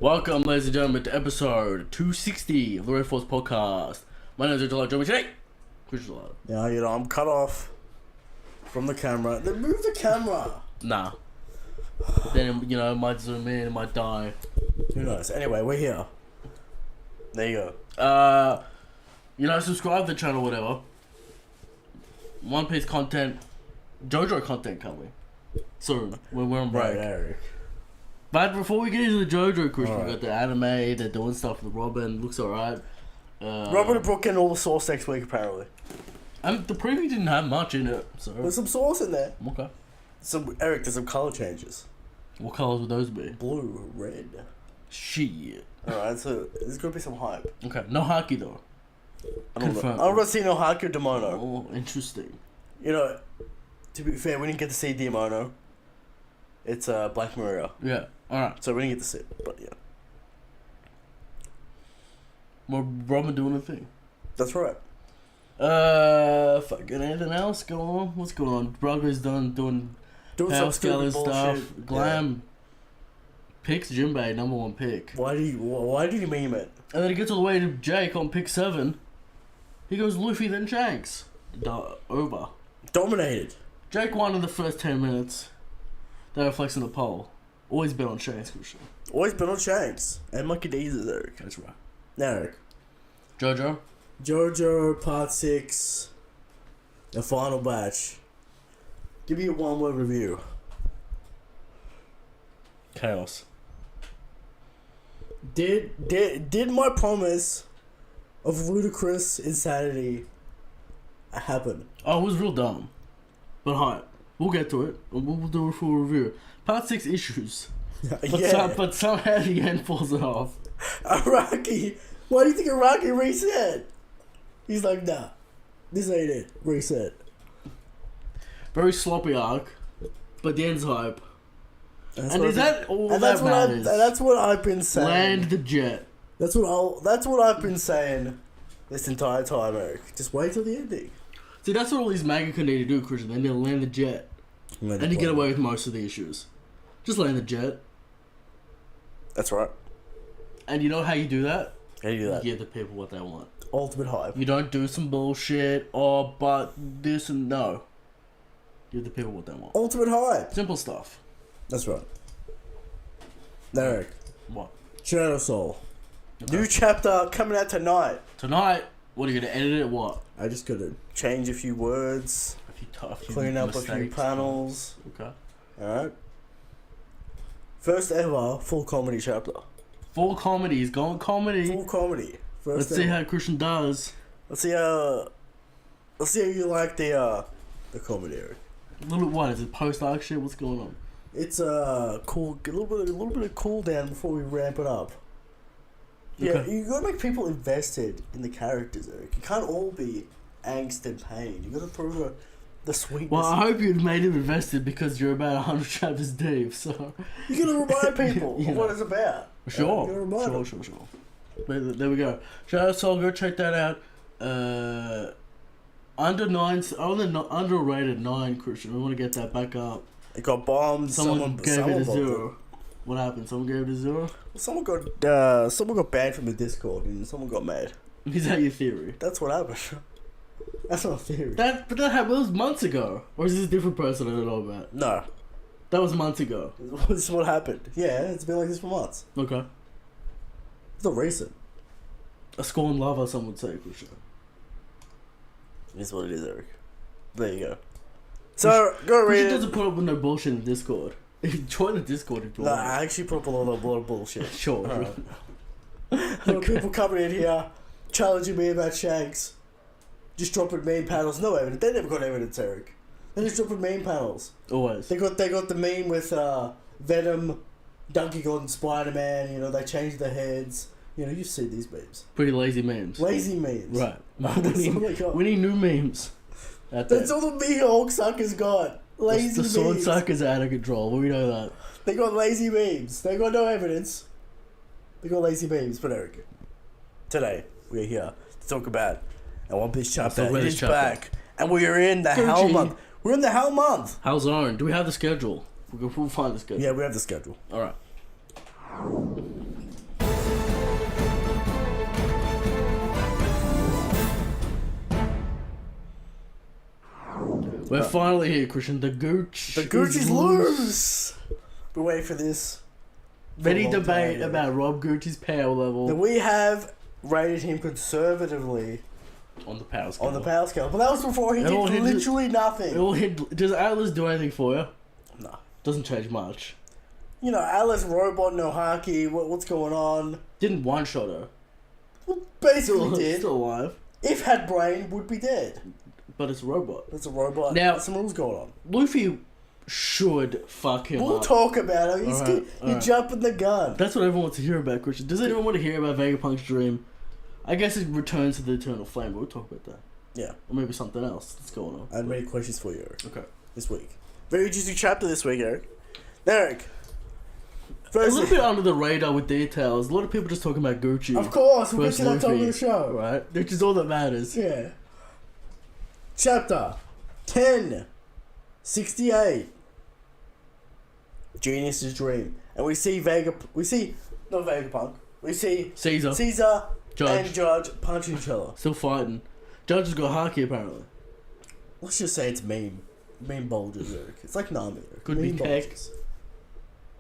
Welcome, ladies and gentlemen, to episode 260 of the Red Force Podcast. My name is Angelo. Join me today, Chris Gelado. Yeah, I'm cut off from the camera. Then move the camera. Nah. Then, it might zoom in, it might die. Who knows? Anyway, we're here. There you go. Subscribe to the channel, whatever. One Piece content, JoJo content coming soon when we're on break. Right, Eric. But before we get into the JoJo, Chris, Alright. we got the anime, they're doing stuff with Robin, looks alright. Robin and Brooke getting all the sauce next week, apparently. The preview didn't have much in it, so... There's some sauce in there. Okay. Eric, there's some colour changes. What colours would those be? Blue, red. Shit. Alright, so there's going to be some hype. Okay, no haki though. I don't Confirmed. know. I'm not seeing no Haku Demono. Oh, interesting. To be fair, we didn't get to see Demono. It's Black Maria. Yeah, alright. So we didn't get to see it, but yeah. Well, Robin doing a thing. That's right. Fucking anything else going on? What's going on? Broadway's doing Doing Power some stupid Scaler bullshit. stuff. Glam picks Jinbei, number one pick. Why did you meme it? And then he gets all the way to Jake on pick 7. He goes Luffy, then Shanks. Over. Dominated. Jake won in the first 10 minutes. That reflects in the poll. Always bet on Shanks, Christian. Always been on Shanks. And Monkey D's is Eric. That's right. Eric. JoJo? JoJo Part 6. The final batch. Give me a one-word review. Chaos. Did my promise of ludicrous insanity happen? Oh, it was real dumb. But hype. We'll get to it. We'll do a full review. Part 6 issues. But somehow the end falls it off. Araki. Why do you think Araki reset? He's like, nah. This ain't it. Reset. Very sloppy arc. But the end's hype. That's And what is I've that all been- and that matters? that's what I've been saying. Land the jet. That's what I've been saying this entire time, Eric. Just wait till the ending. See, that's what all these manga need to do, Christian. They need to land the jet. And you get away with most of the issues. Just land the jet. That's right. And you know how you do that? How do you do that? You give the people what they want. Ultimate hype. You don't do some bullshit, but this and no. Give the people what they want. Ultimate hype. Simple stuff. That's right. Eric. What? Shadow Soul. Okay. New chapter coming out tonight. Tonight, what are you going to edit it? What? I just gotta change a few words, A few tough. clean up a few panels. Okay. Alright. First ever full comedy chapter. Full comedy. He's going comedy. Full comedy. First Let's see ever. how Christian does. Let's see how you like the comedy, Eric. What is it? Post arc shit? What's going on? It's cool. A little bit of cool down before we ramp it up. Yeah, Okay. you gotta make people invested in the characters, Eric. You can't all be angst and pain. You gotta throw the sweetness. Well, I hope you've made him invested because you're about 100 chapters deep. So You gotta remind people You of know. what it's about. You gotta sure, remind them. sure. There we go. Shadow Soul, go check that out. Underrated 9, Christian. We want to get that back up. It got bombed. Someone gave it a bombed 0. What happened? Someone gave it a 0? it. Someone got banned from the Discord and someone got mad. Is that your theory? That's what happened. That's not a theory. That was months ago. Or is this a different person I don't know about? No. That was months ago. This is what happened. Yeah, it's been like this for months. Okay. It's not recent. A scorned lover, some would say, Christian. It is what it is, Eric. There you go. So, go read Christian it. doesn't put up with no bullshit in the Discord. Join the Discord if you No, want. I actually put up a lot of bullshit. Sure. Alright. There were people coming in here, challenging me about Shanks. Just dropping meme panels. No evidence. They never got evidence, Eric. They just dropping meme panels. Always. They got the meme with Venom, Donkey Kong, and Spider-Man. They changed their heads. You see these memes. Pretty lazy memes. Lazy memes. Right. That's all they got. We need new memes. That's all the Mihawk suckers got. Lazy the sword memes. suckers are out of control. We know that. They got lazy memes. They got no evidence. They got lazy memes. But Eric, today we're here to talk about a One Piece chapter. So It is chapter. back, and we are in the Gucci. Hell month. We're in the Hell month. How's Oren? Do we have the schedule? We'll find the schedule. Yeah, we have the schedule. All right. We're finally here, Christian. The gooch. The gooch is loose. Been waiting for this. Many debate about Rob Gooch's power level. That we have rated him conservatively on the power scale. On the power scale. But that was before he did literally nothing. Does Atlas do anything for you? No. Doesn't change much. You know, Atlas, robot, no haki. What's going on? Didn't one-shot her. Well, basically did. Still alive. If had brain, would be dead. But it's a robot. It's a robot. Now, there's some rules going on. Luffy should fuck him We'll up. talk about it. You're jumping the gun. That's what everyone wants to hear about, Christian. Does anyone want to hear about Vegapunk's dream? I guess it returns to the Eternal Flame, but we'll talk about that. Yeah. Or maybe something else that's going on. I have many questions for you, Eric. Okay. This week. Very interesting chapter this week, Eric. Eric. Firstly, a little bit under the radar with details. A lot of people just talking about Gucci. Of course, we'll get to that top of the show. Right? Which is all that matters. Yeah. Chapter 1068. Genius's Dream. And we see not Vegapunk. We see Caesar Judge. and Judge punching each other. Still fighting. Judge has got haki apparently. Let's just say it's meme bulges, Eric. It's like Nami. Could be tech.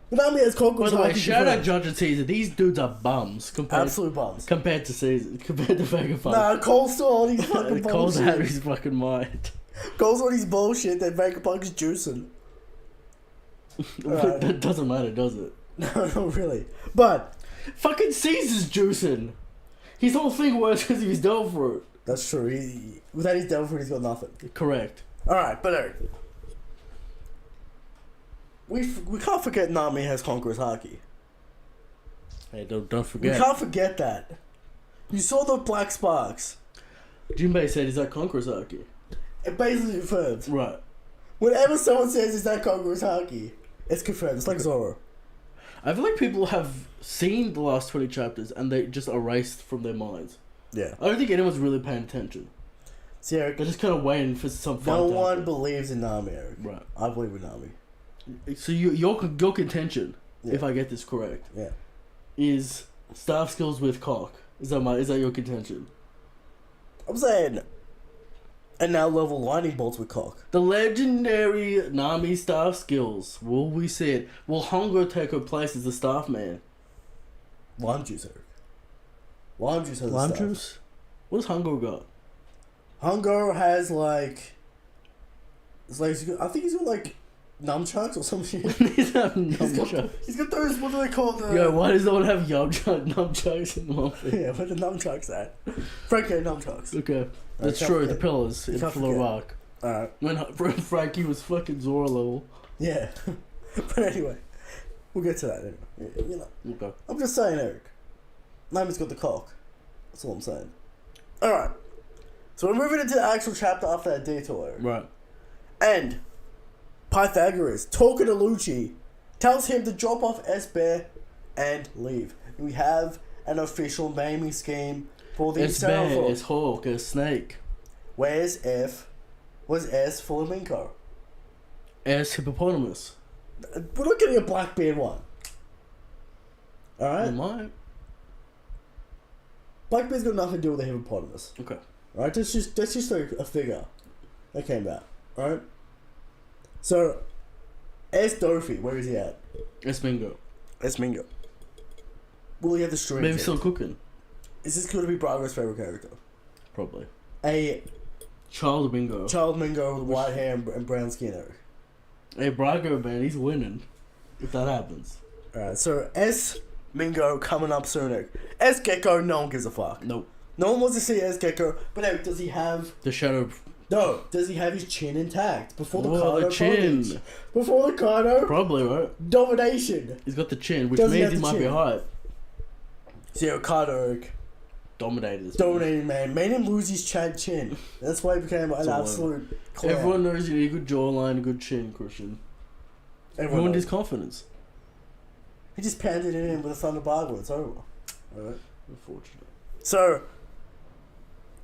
But Nami has conquered. By the way, shout out Judge and Caesar. These dudes are bums. Absolute bums. Compared to Caesar. Compared to Vegapunk. Nah, Cole's still on his fucking bullshit. Cole's out of his fucking mind. Cole's on his bullshit that Vegapunk is juicing. That doesn't matter, does it? No, not really. But fucking Caesar's juicing. His whole thing works because of his devil fruit. That's true. Without his devil fruit, he's got nothing. Correct. Alright, but Eric. We can't forget Nami has Conqueror's Haki. Hey, don't forget. We can't forget that. You saw the black sparks. Jinbei said, is that Conqueror's Haki? It basically confirms. Right. Whenever someone says, is that Conqueror's Haki, it's confirmed. It's like Zoro. I feel like people have seen the last 20 chapters and they just erased from their minds. Yeah. I don't think anyone's really paying attention. See, Eric, they're just kind of waiting for some fun. No one believes in Nami, Eric. Right. I believe in Nami. So your contention, if I get this correct, is staff skills with cock. Is that your contention? I'm saying, and now level lightning bolts with cock. The legendary Nami staff skills. Will we see it? Will Hongo take her place as the staff man? Lime juice, Eric. Lime juice has lime juice. What does Hongo got? Hongo has like, it's like I think he's got like nunchucks or some shit. He's got nunchucks. He's got those. What do they call them? Yo, why does no one have nunchucks in one thing? Yeah, where the nunchucks at? Frankie nunchucks. Okay, that's true. The pillars in Full Rock. Alright. When Frankie was fucking Zoro level. Yeah, but anyway, we'll get to that anyway. You know. Okay. I'm just saying, Eric. Nami's got the cock. That's all I'm saying. Alright. So we're moving into the actual chapter after that detour, Eric. Right. And Pythagoras, talking to Lucci, tells him to drop off S-Bear and leave. We have an official naming scheme for the S-Bear, S-Hawk, S-Snake. Where's F? Was S Flamingo? S Hippopotamus. We're not getting a Blackbeard one. Alright? We might. Blackbeard's got nothing to do with the hippopotamus. Okay. Alright, that's just a figure that came out. Alright? So, S Dofi, where is he at? S Mingo. S Mingo. Will he have the string? Maybe still cooking. Is this going to be Braga's favourite character? Probably. A Child Mingo. Child Mingo with white hair and brown skin, Eric. Hey, Braga, man, he's winning. If that happens. Alright, so S Mingo coming up soon, Eric. S Gecko, no one gives a fuck. Nope. No one wants to see S Gecko, but Eric, does he have the shadow? No, does he have his chin intact before the Kaido? The chin. Bondage? Before the Kaido? Probably, right? Domination. He's got the chin, which means he might be hot. So, Kaido, Eric. Dominating, man. Made him lose his Chad chin. That's why he became an absolute clown. Everyone knows you need a good jawline, a good chin, Christian. Everyone ruined his confidence. He just pounded it in with a thunder bargain. It's over. Alright. Unfortunate. So,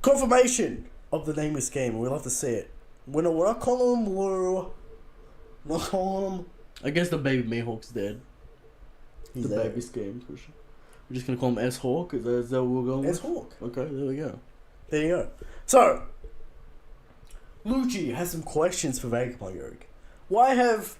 confirmation of the nameless game. We'll have to see it. We're not calling him Blue. We're not calling him... I guess the baby Mihawk's dead. He's the dead. baby scheme, Christian. We're just going to call him S-Hawk? Is that what we're going with? S-Hawk. Okay, there we go. There you go. So, Lucci has some questions for Vegapunk, Eric. Why have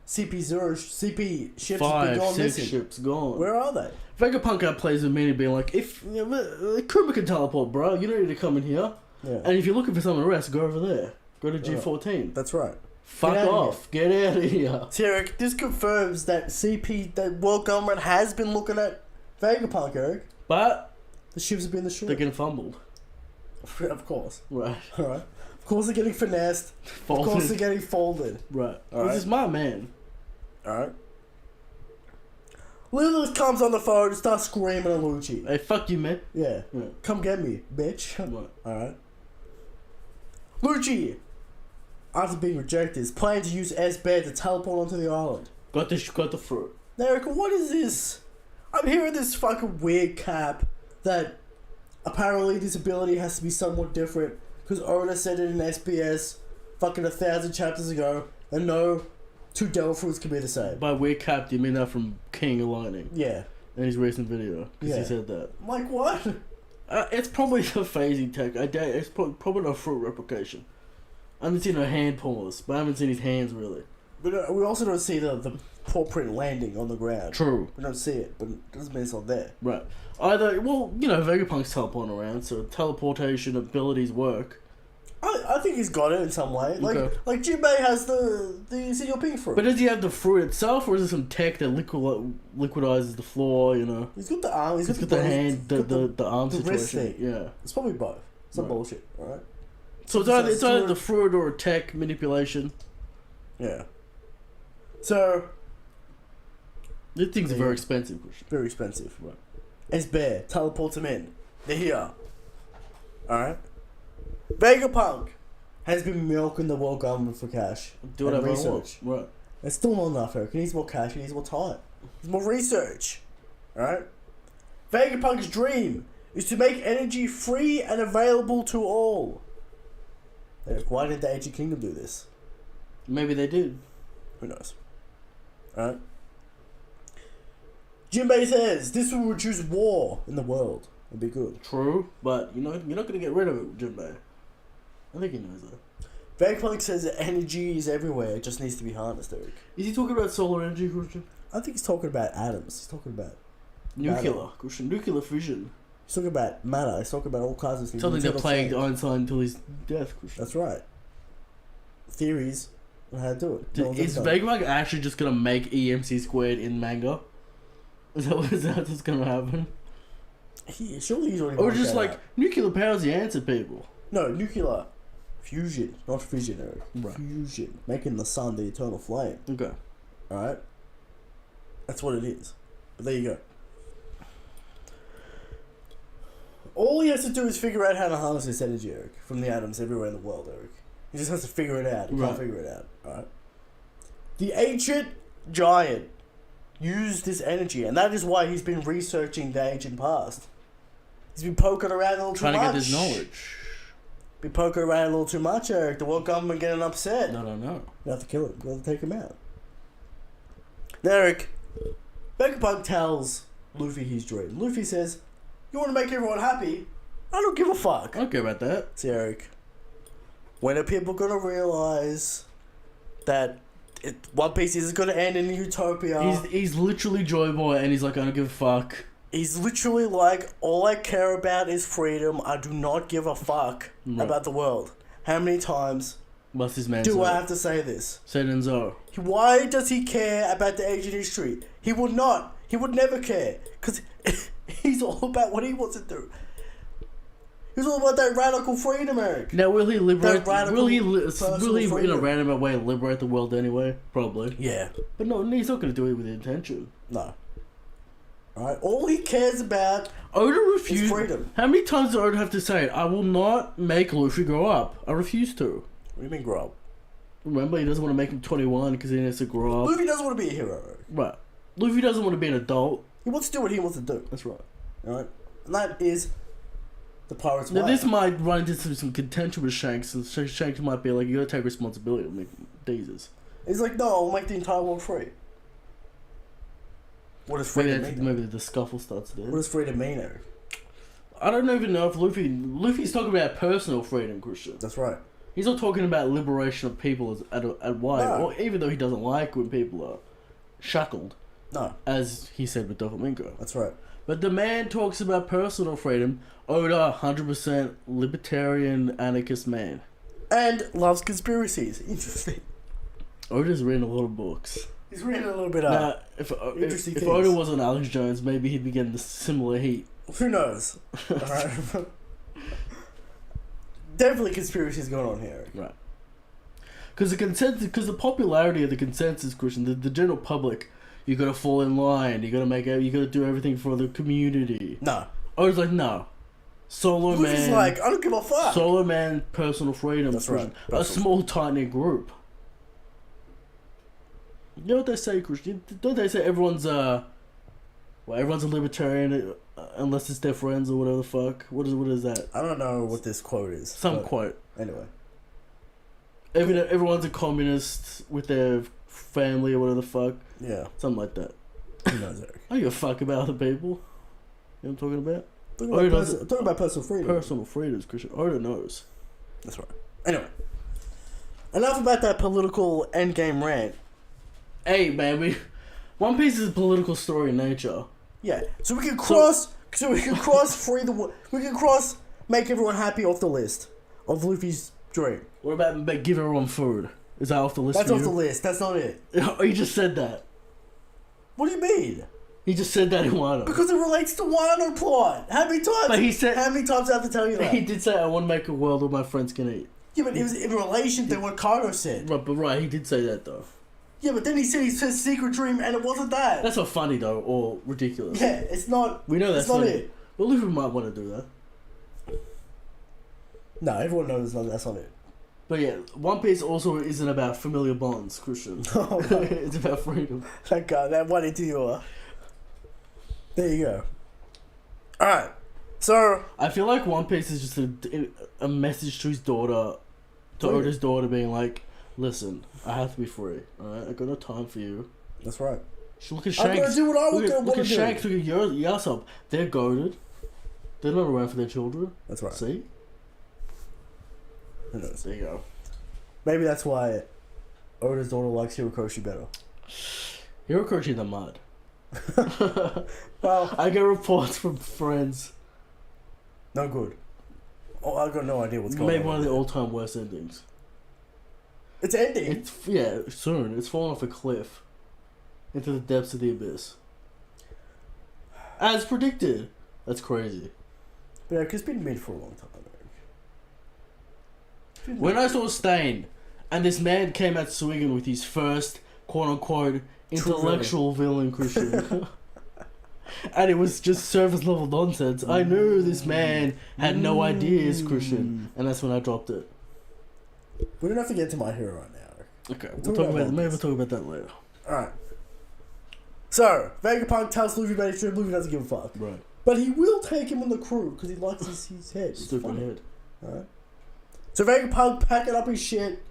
CP ships been gone 6 missing? ships gone. Where are they? Vegapunk plays with me being like, if Kuma can teleport, bro, you don't need to come in here. Yeah. And if you're looking for someone to rest, go over there. Go to G14. That's right. Fuck off. Get out of here. So, Eric, this confirms that the world government has been looking at Vegapunk, Eric. But The ships have been destroyed. they're getting fumbled. Of course. Right. Alright. Of course they're getting finessed. Folded. Of course they're getting folded. Right. Alright. This is my man. Alright. Lilith comes on the phone and starts screaming at Lucci. Hey, fuck you, man. Yeah. Yeah. Come get me, bitch. Right. Alright. Lucci, after being rejected, is planning to use S-Bear to teleport onto the island. Got the fruit. Now, Erica, what is this? I'm hearing this fucking weird cap that apparently this ability has to be somewhat different because Oda said it in SPS fucking 1,000 chapters ago and no two devil fruits can be the same. By weird cap, do you mean that from King of Lightning? Yeah. In his recent video. Because he said that. I'm like, what? It's probably a phasing tech. I doubt it's probably a fruit replication. I haven't seen a hand pause, but I haven't seen his hands really. But we also don't see the paw print landing on the ground. True. We don't see it, but it doesn't mean it's not there. Right. Either, well, Vegapunk's teleporting around, so teleportation abilities work. I think he's got it in some way. Like Jinbei has the Single Pink fruit. But does he have the fruit itself, or is it some tech that liquidizes the floor, He's got the arm, he's got the hand, the arm the situation. wrist thing. Yeah. It's probably both. Some Right. bullshit, alright? So it's either the fruit or a tech manipulation. Yeah. So, These things are very expensive, Christian. very expensive. Right. S-Bear teleports him in. They're here. Alright? Vegapunk has been milking the world government for cash. Do and whatever I research. want. Right. It's still not enough, Eric. He needs more cash, he needs more time. He needs more research. Alright? Vegapunk's dream is to make energy free and available to all. Eric, why did the Ancient Kingdom do this? Maybe they did. Who knows? Alright? Jinbei says this will reduce war in the world. It'd be good. True, but you're not gonna get rid of it, Jinbei. I think he knows that. Vegapunk says that energy is everywhere. It just needs to be harnessed, Eric. Is he talking about solar energy, Christian? I think he's talking about atoms. He's talking about Nuclear, matter. Christian. Nuclear fission. He's talking about matter. He's talking about all kinds of things. Something that Internal plagued flame. Einstein until his death, Christian. That's right. Theories on how to do it. No one's Is ever done it. Vegapunk actually just gonna make EMC squared in manga? Is that what's gonna happen? Surely he's already Or worked just that like, out. nuclear power's the answer, people. No, nuclear fusion, not fission, Eric. Right. Fusion, making the sun the eternal flame. Okay. Alright? That's what it is. But there you go. All he has to do is figure out how to harness this energy, Eric, from the atoms everywhere in the world, Eric. He just has to figure it out. He Right. can't figure it out. Alright? The ancient giant used this energy, and that is why he's been researching the ancient past. He's been poking around a little Trying too to much. get this knowledge. Been poking around a little too much, Eric. The world government getting upset. No. You have to kill him. You have to take him out. Now, Eric, Vegapunk tells Luffy his dream. Luffy says, "You want to make everyone happy? I don't give a fuck." I don't care about that. See, Eric, when are people gonna realize that One Piece isn't gonna end in utopia? He's literally Joy Boy, and he's like, I don't give a fuck. He's literally like, all I care about is freedom. I do not give a fuck about the world. How many times What's this man do say? I have to say this? Senenzo. Why does he care about the ancient history? He would not. He would never care. Because he's all about what he wants to do. He's all about that radical freedom, Eric. Now, will he liberate? Will he in a freedom. roundabout way liberate the world anyway? Probably. Yeah. But no, he's not going to do it with intention. No. Alright? All he cares about Oda is refused. freedom. How many times does Oda have to say it? I will not make Luffy grow up. I refuse to. What do you mean grow up? Remember, he doesn't want to make him 21 because he needs to grow up. Luffy doesn't want to be a hero, Eric. Right. Luffy doesn't want to be an adult. He wants to do what he wants to do. That's right. Alright? And that is the pirate's way. Now, this might run into some contention with Shanks, and Shanks might be like, you gotta take responsibility. I mean, Jesus. He's like, no, I'll make the entire world free. What does freedom mean? Maybe the scuffle starts there. What does freedom mean, Eric? I don't even know if Luffy's talking about personal freedom, Christian. That's right. He's not talking about liberation of people at wide, No. or even though he doesn't like when people are shackled, No, as he said with Doflamingo. that's right. But the man talks about personal freedom. Oda, 100% libertarian anarchist man. And loves conspiracies. Interesting. Oda's written a lot of books. He's written a little bit Now, up. if Interesting things. Oda wasn't Alex Jones, maybe he'd be getting the similar heat. Who knows? Alright. Definitely conspiracies going on here. Right. Because the popularity of the consensus Christian, the general public, you gotta fall in line. You gotta do everything for the community. No. Oda's like, no. Solo Which man. is like, I don't give a fuck. Solo man, personal freedom. That's Christian. right. A Personal. small, tight-knit group. You know what they say, Christian? Don't they say everyone's everyone's a libertarian unless it's their friends or whatever the fuck? What is that? I don't know what this quote is. Some but quote. Anyway. Everyone's a communist with their family or whatever the fuck. Yeah. Something like that. Who knows, Eric? I don't give a fuck about other people. You know what I'm talking about? Talking about personal freedom. Personal freedoms, Christian. Oda knows. That's right. Anyway. Enough about that political endgame rant. Hey, man, One Piece is a political story in nature. Yeah. So we can cross make everyone happy off the list of Luffy's dream. What about give everyone food? Is that off the list? That's for off you? the list. That's not it. Oh, he just said that. What do you mean? He just said that in Wano. Because it relates to Wano plot. How many times? But he said- How many times do I have to tell you that? He did say, I want to make a world where my friends can eat. Yeah, but it was in relation to what Cargo said. Right, he did say that though. Yeah, but then he said his secret dream, and it wasn't that. That's not funny though, or ridiculous. Yeah, it's not. We know that's it's not funny. it. Well, Luffy might want to do that. No, everyone knows that's not it. But yeah, One Piece also isn't about familiar bonds, Christian. Oh, right. It's about freedom. That guy, that one interviewer. There you go. Alright. So. I feel like One Piece is just a message to his daughter, to What? Oda's daughter, being like, listen, I have to be free, alright? I got no time for you. That's right. Look at I'm Shanks. gonna do what I want Look to at do. Shanks, look at Yasop. They're goaded. They're not around for their children. That's right. See? Who knows? There you go. Maybe that's why Oda's daughter likes Hirokoshi better. Hirokoshi in the mud. Well, I get reports from friends. no good. Oh, I've got no idea what's going on. Maybe one of the all-time worst endings. It's ending. Soon. It's falling off a cliff into the depths of the abyss. As predicted. That's crazy. Yeah, because it's been mid for a long time. When I saw Stain, and this man came out swinging with his first quote-unquote intellectual villain, Christian. And it was just surface level nonsense. I knew this man had no ideas, Christian, and that's when I dropped it. We don't have to get to My Hero right now. Okay, Maybe we'll talk about that later. Alright. So, Vegapunk tells Luffy about his trip. Luffy doesn't give a fuck. Right. But he will take him on the crew because he likes his head. It's Stupid funny. head. Alright. So Vegapunk packing up his shit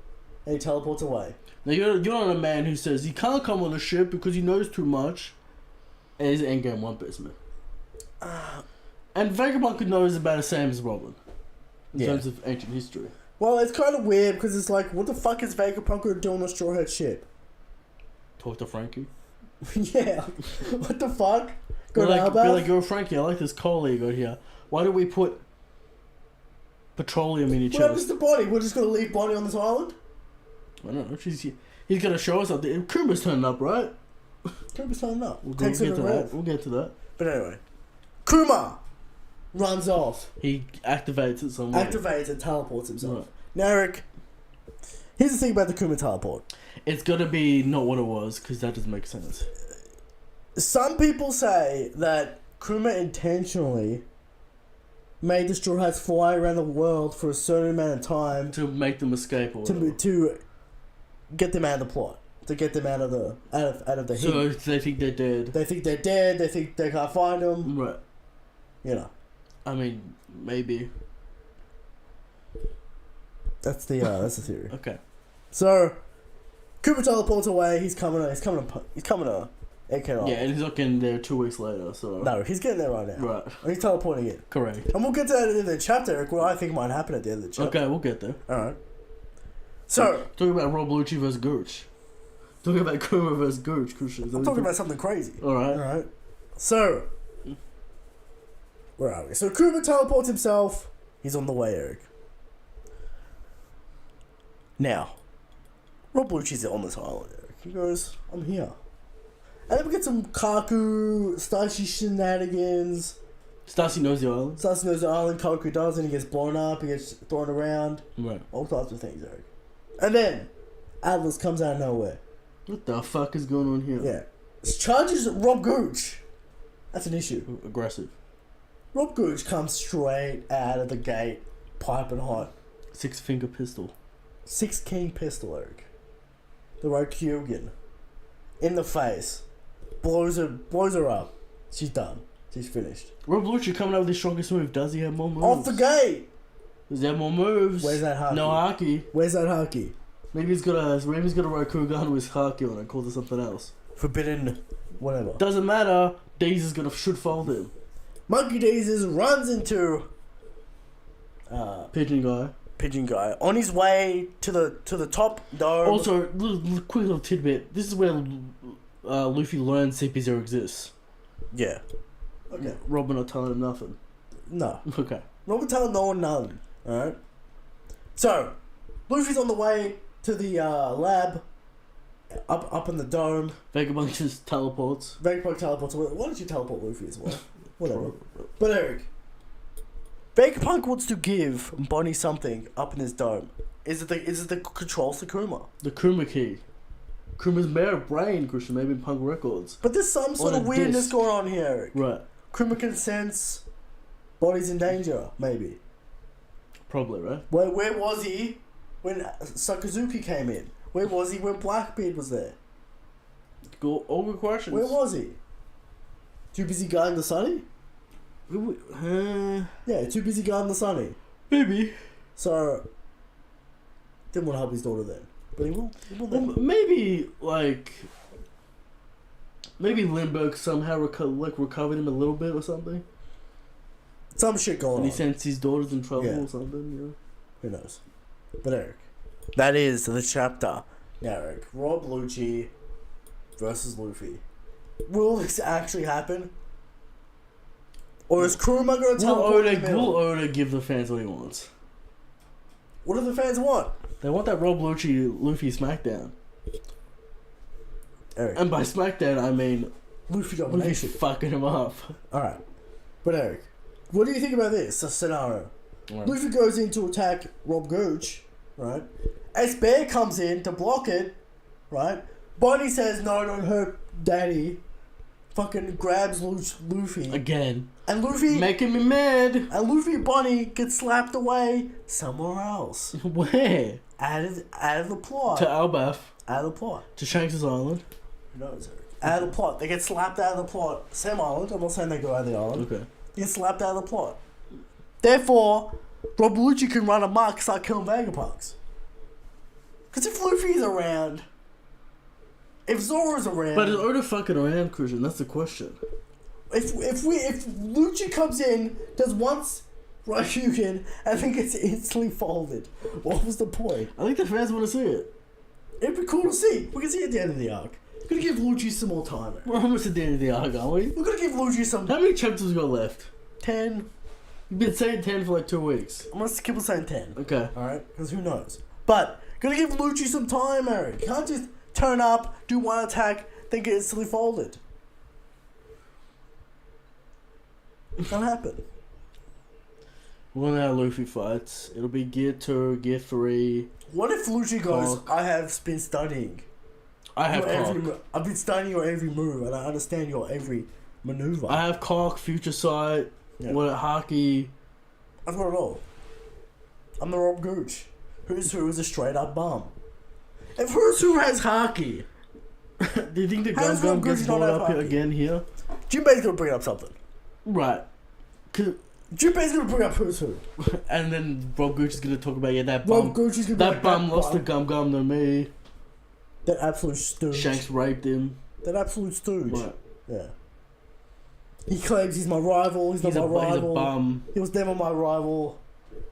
and he teleports away. Now you're not a man who says he can't come on the ship because he knows too much. And he's an endgame One Piece man. And Vegapunk knows about the same as Robin. In terms of ancient history. Well, it's kind of weird because it's like, what the fuck is Vegapunk gonna do on a Straw Hat ship? Talk to Frankie. Yeah. What the fuck? Be like, yo, Frankie, I like this coal you got here. Why don't we put petroleum in each What happens other? to Bonnie? We're just gonna leave Bonnie on this island? I don't know. He's gonna show us something. Kuma's turning up, right? Kuma's turning up. We'll Takes get it to around. that. We'll get to that. But anyway. Kuma runs off. He activates it somewhere. Activates and teleports himself. Right. Now, Eric, here's the thing about the Kuma teleport. It's gotta be not what it was, because that doesn't make sense. Some people say that Kuma intentionally made the Straw Hats fly around the world for a certain amount of time To make them escape or whatever. to get them out of the plot, to get them out of the heat. So they think they're dead. They think they're dead. They think they can't find them. Right. You know, I mean, maybe. that's the theory. Okay. So, Kuma teleports away. He's coming to Ekenor. Yeah, and he's not getting there 2 weeks later, so... No, he's getting there right now. Right. He's teleporting in. Correct. And we'll get to that at the end of the chapter, Eric, what I think might happen at the end of the chapter. Okay, we'll get there. Alright. So, Talking about Rob Lucci versus Gooch. Talking about Kuma versus Gooch, Christian. I'm talking about something crazy. Alright. Alright. So, where are we? So, Kuma teleports himself. He's on the way, Eric. Now, Rob Lucci's on this island, Eric. He goes, I'm here. And then we get some Kaku, Stacy shenanigans. Stacy knows the island. Stacy knows the island, Kaku does, and he gets blown up, he gets thrown around. Right. All types of things, Eric. And then, Atlas comes out of nowhere. What the fuck is going on here? Yeah. Charges Rob Gooch. That's an issue. Aggressive. Rob Gooch comes straight out of the gate, piping hot. 6-finger pistol. 6 King pistol, Eric. The Rokugan. In the face. Blows her up. She's done. She's finished. Rob Lucci coming out with his strongest move. Does he have more moves? Off the gate! Does he have more moves? Where's that haki? No haki. Where's that haki? Maybe he's got a Rokugan with haki on it. Calls it something else. Forbidden. Whatever. Doesn't matter. Daze should fold him. Monkey Daisies runs into Pigeon guy. Pigeon Guy on his way to the top dome. Also, quick little tidbit. This is where Luffy learns CP0 exists. Yeah. Okay. Robin not telling him nothing. No. Okay. Robin telling no one nothing. Alright? So, Luffy's on the way to the lab. Up in the dome. Vagabond just teleports. Vegapunk teleports. Why don't you teleport Luffy as well? Whatever. But Eric, Vegapunk wants to give Bonnie something up in his dome. Is it the controls to Kuma? The Kuma key. Kuma's mere brain, Christian, maybe in Punk Records. But there's some sort On of a weirdness disc. going on here, Eric. Right. Kuma can sense Bonnie's in danger, maybe. Probably, right? Where was he when Sakazuki came in? Where was he when Blackbeard was there? Go all good questions. Where was he? Too busy guarding the Sunny? Yeah, too busy guarding the Sunny. Maybe. So, didn't want to help his daughter then. But he will then. Maybe Lindbergh somehow recovered him a little bit or something. Some shit going And on. he sensed his daughter's in trouble Yeah. or something, you know? Who knows? But Eric, that is the chapter. Now, Eric, Rob Lucci versus Luffy. Will this actually happen? Or is Kuruma going to teleport in the middle? Will Oda give the fans what he wants? What do the fans want? They want that Rob Lucci Luffy SmackDown. Eric, And by SmackDown, I mean Luffy Luffy's domination. fucking him up. Alright. But Eric, what do you think about this scenario? Right. Luffy goes in to attack Rob Gooch, right? S-Bear comes in to block it, right? Bonnie says, no, don't hurt Daddy. Fucking grabs Luffy. Again. And Luffy... Making me mad. And Luffy and Bonnie get slapped away somewhere else. Where? Out of the plot. To Albath. Out of the plot. To Shanks' Island. Who knows, Eric? Out of the plot. They get slapped out of the plot. Same island. I'm not saying they go out of the island. Okay. They get slapped out of the plot. Therefore, Rob Lucci can run amok, start killing Vegapunks. Because if Luffy's around... If Zoro's around... But is Oda fucking around, Christian? That's the question. If Lucci comes in, does once Ryugen, and then gets instantly folded, what was the point? I think the fans want to see it. It'd be cool to see. We can see at the end of the arc. We're gonna give Lucci some more time. We're almost at the end of the arc, aren't we? We're gonna give Lucci some... How many chapters we got left? 10. You've been saying 10 for like 2 weeks. I'm gonna keep on saying 10. Okay. Alright? Because who knows? But, gonna give Lucci some time, Eric. You can't just turn up, do one attack, then get instantly folded. Can't happen. When our Luffy fights, it'll be Gear 2, Gear 3. What if Lucci goes, Cock. I have been studying. I have I've been studying your every move, and I understand your every maneuver. I have Cock, Future Sight, Yeah. what Haki. I've got it all. I'm the Rob Gooch. Who's Who is a straight up bum. If Who has Haki, Do you think the How does Gum Rob gets Gooch not brought have up here Haki? again here? Jinbei's gonna bring up something. Right. 'Cause- Jinbei's gonna bring up Who's Who. and then Rob Gooch is going to talk about, yeah, that Rob bum. Gooch is gonna be That like, bum lost to Gum to me. That absolute stooge. Shanks raped him. That absolute stooge. Right. Yeah. He claims he's my rival. He's not my He's a rival. bum. He was never my rival.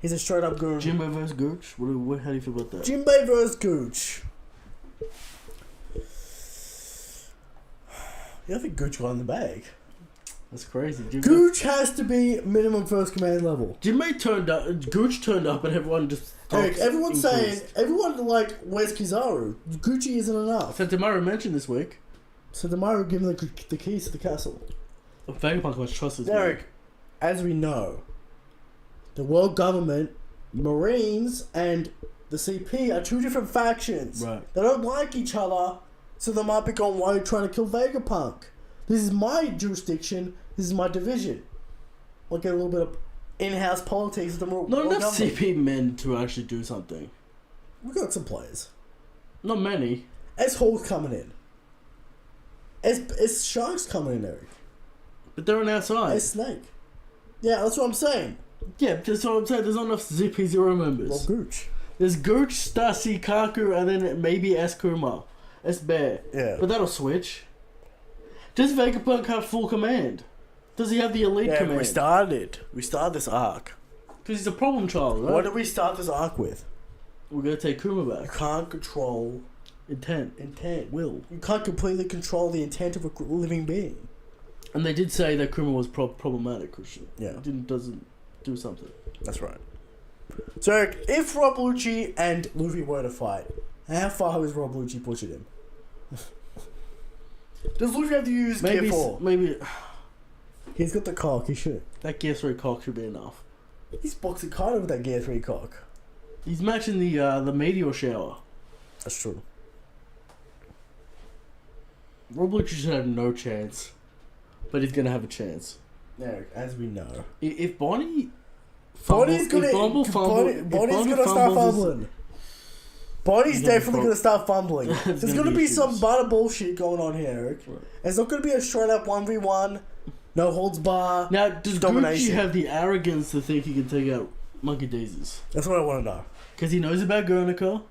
He's a straight up goon. Jimbo vs. Gooch? How do you feel about that? Jinbei vs. Gooch. You don't think Gooch got in the bag? That's crazy. Gooch has to be minimum first command level. Jinbei turned up, Gooch turned up, and everyone just... Eric, everyone's saying, like, where's Kizaru? Gucci isn't enough. Santamaru mentioned this week. Santamaru gave him the keys to the castle. Vegapunk must trust his Eric, as we know, the world government, Marines, and the CP are two different factions. Right. They don't like each other, so they might be going, why are you trying to kill Vegapunk? This is my jurisdiction, this is my division. We'll get a little bit of in-house politics with the world Not enough government. CP men to actually do something. We got some players. Not many. S-Hall's coming in. S-Shark's coming in, Eric. But they're on our side. S-Snake. Yeah, that's what I'm saying. Yeah, that's what I'm saying. There's not enough ZP0 members. Well, Gooch. There's Gooch, Stasi, Kaku, and then maybe S-Kuma. S-Bear. Yeah. But that'll switch. Does Vegapunk have full command? Does he have the elite command? We started this arc. Because he's a problem child, right? What did we start this arc with? We're going to take Kuma You back. can't control Intent. will. You can't completely control the intent of a living being. And they did say that Kuma was problematic, Christian. Yeah. Doesn't do something. That's right. So, Eric, if Rob Lucci and Luffy were to fight, how far is Rob Lucci pushing him? Does Luffy have to use Gear 4? Maybe He's got the cock, he should. that Gear 3 cock should be enough. He's boxing Kaido with that Gear 3 cock. He's matching the meteor shower. That's true. Rob Lucci should have no chance. But he's going to have a chance. Eric, as we know. If Bonnie... Bonnie's gonna start fumbling. Bonnie's definitely gonna start fumbling. There's gonna be some butter bullshit going on here, Eric. Right. It's not gonna be a straight up 1v1, no holds bar. Now, does domination. Gucci have the arrogance to think he can take out Monkey Daisies? That's what I want to know. Because he knows about Guernica.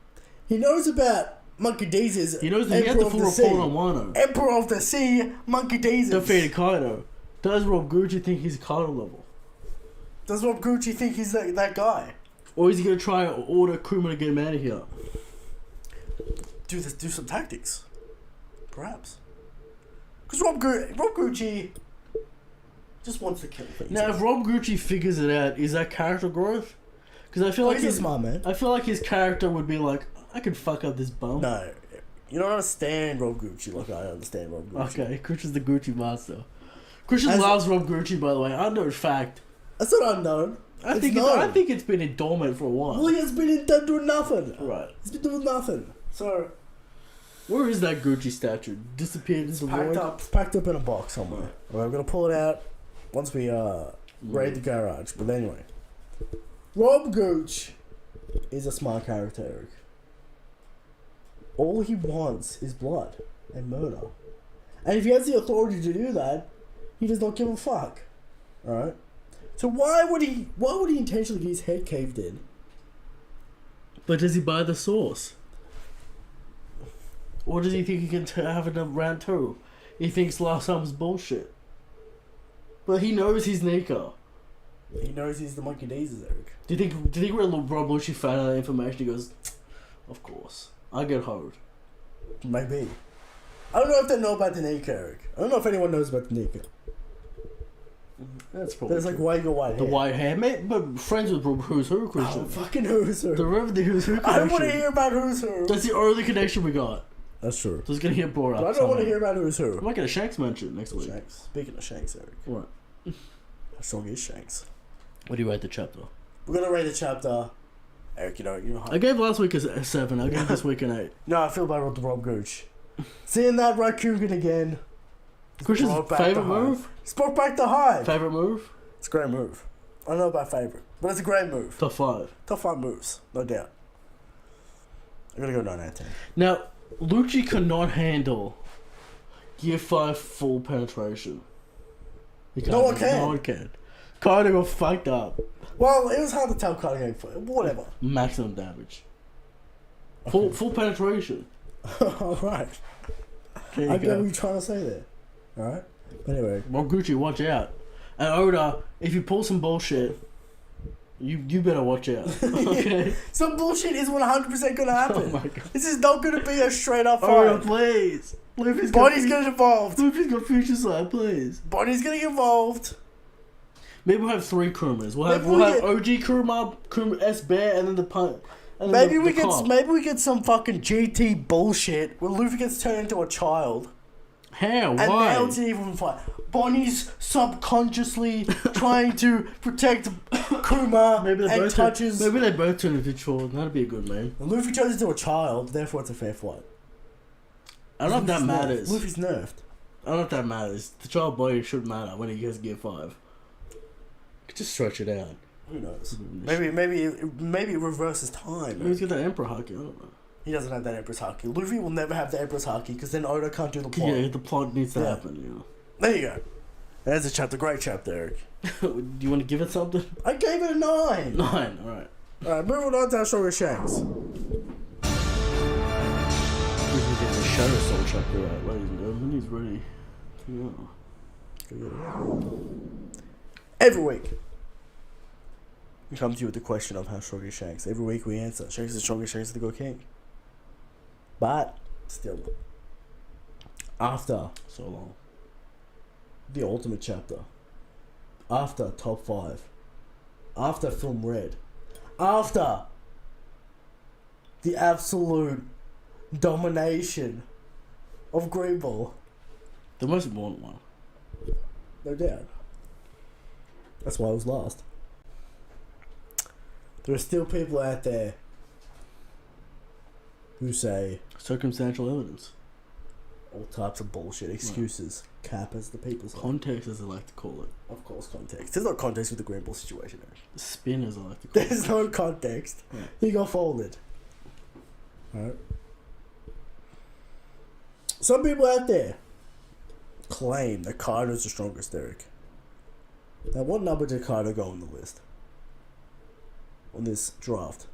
He knows about Monkey Daisies. He knows that he had the full report on Wano. Emperor of the Sea, Monkey Daisies. Defeated Kaido. Does Rob Gucci think he's Kaido level? Does Rob Gucci think he's that guy? Or is he going to try and order Kuma to get him out of here? Do some tactics. Perhaps. Because Rob Gucci just wants to kill things. Now, if Rob Gucci figures it out, is that character growth? Because I feel like he's a smart man. I feel like his character would be like, I could fuck up this bum. No. You don't understand Rob Gucci like I understand Rob Gucci. Okay, Christian's the Gucci master. Christian loves Rob Gucci, by the way. Unknown fact. That's not unknown. I think it's been in dormant for a while. Well, he has been doing nothing. Right. He's been doing nothing. So, where is that Gucci statue? Disappeared into the void? it's packed up in a box somewhere. Alright, we're gonna pull it out once we raid the garage. But anyway, Rob Gooch is a smart character, Eric. All he wants is blood and murder, and if he has the authority to do that, he does not give a fuck. Alright. So why would he intentionally get his head caved in? But does he buy the sauce? Or does he think he can have another round two? He thinks last time was bullshit. But he knows he's Nika. He knows he's the Monkey Daisies, Eric. Do you think when Rob Lucci found out that information, he goes, of course, I get hoed. Maybe. I don't know if they know about the Nika, Eric. I don't know if anyone knows about the Nika. That's probably There's like why you got white hair. The white hair, mate, but friends with Who's Who Christian. Oh, fucking Who's Who. The Who's Who connection. I don't want to hear about Who's Who. That's the only connection we got. That's true. So it's gonna get brought up. But I don't want to hear about Who's Who. I might get a Shanks mention next week. Shanks. Speaking of Shanks, Eric. What? How strong is Shanks? What do you rate the chapter? We're gonna rate the chapter. Eric, you know. I gave last week a 7. I gave this week an 8. No, I feel bad with the Rob Gooch. Seeing that Rakugan again. Christian's favorite move? He's brought back the hive. Favorite move? It's a great move. I don't know about favorite, but it's a great move. Top 5. Top 5 moves, no doubt. I'm gonna go 9 out of 10. Now, Lucci cannot handle Gear 5 full penetration. No one can. No one can. Kaido got fucked up. Well, it was hard to tell Kaido for whatever. Maximum damage. Full penetration. Alright. I get what you're trying to say there. Alright? But anyway. Well, Gucci, watch out. And Oda, if you pull some bullshit, You better watch out. Okay. Some bullshit is 100% gonna happen. Oh my god. This is not gonna be a straight up Oh, fight. please. Bonnie's getting involved. Luffy's got future side, please. Bonnie's getting involved. Maybe we'll have 3 Kurumas. We'll Maybe have we OG Kuruma, Kuruma S Bear, and then the punt. Maybe we get some fucking GT bullshit where Luffy gets turned into a child. How? And Why? now it's an even fight. Bonnie's subconsciously trying to protect Kuma Maybe and touches. Maybe they both turn into children. That'd be a good name. Luffy turns into a child, therefore it's a fair fight. I don't know if that matters. Luffy's nerfed. I don't know if that matters. The child body should matter when he gets Gear 5. Just stretch it out. Who knows? Maybe it reverses time. Maybe he's got that Emperor Haki. I don't know. He doesn't have that Empress Haki. Luffy will never have the Empress Haki because then Oda can't do the plot. Yeah, the plot needs to happen. You know. There you go. There's a chapter. Great chapter, Eric. Do you want to give it something? I gave it a 9. 9. All right. Alright, moving on to our strongest Shanks. We can get the Shadow Soul chapter out, ladies and gentlemen. He's ready. Yeah. Every week, we come to you with the question of how strong is Shanks. Every week we answer. Shanks is the strongest, Shanks is the good king. But, still, after So long. the ultimate chapter, after top 5, after film Red, after the absolute domination of Green Ball, The most important one. no doubt. That's why it was last. There are still people out there who say Circumstantial evidence. all types of bullshit, excuses, cap as the people say. Context, as I like to call it. Of course, context. There's no context with the Green Ball situation, Eric. Spin, as I like to call it. There's no context. Yeah. He got folded. Alright. Some people out there claim that Kaido's the strongest, Eric. Now, what number did Kaido go on the list? On this draft?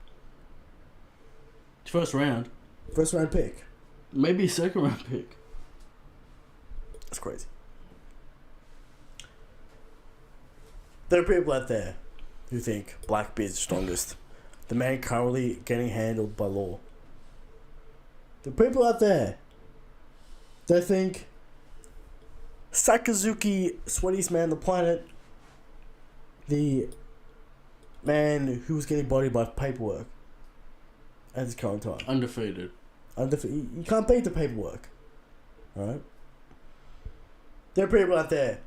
First round. First round pick. Maybe second round pick. That's crazy. There are people out there who think Blackbeard's the strongest. The man currently getting handled by law. There are people out there that think Sakazuki, sweatiest man on the planet, the man who was getting bodied by paperwork at his current time. Undefeated. You can't beat the paperwork. Alright? There are people out there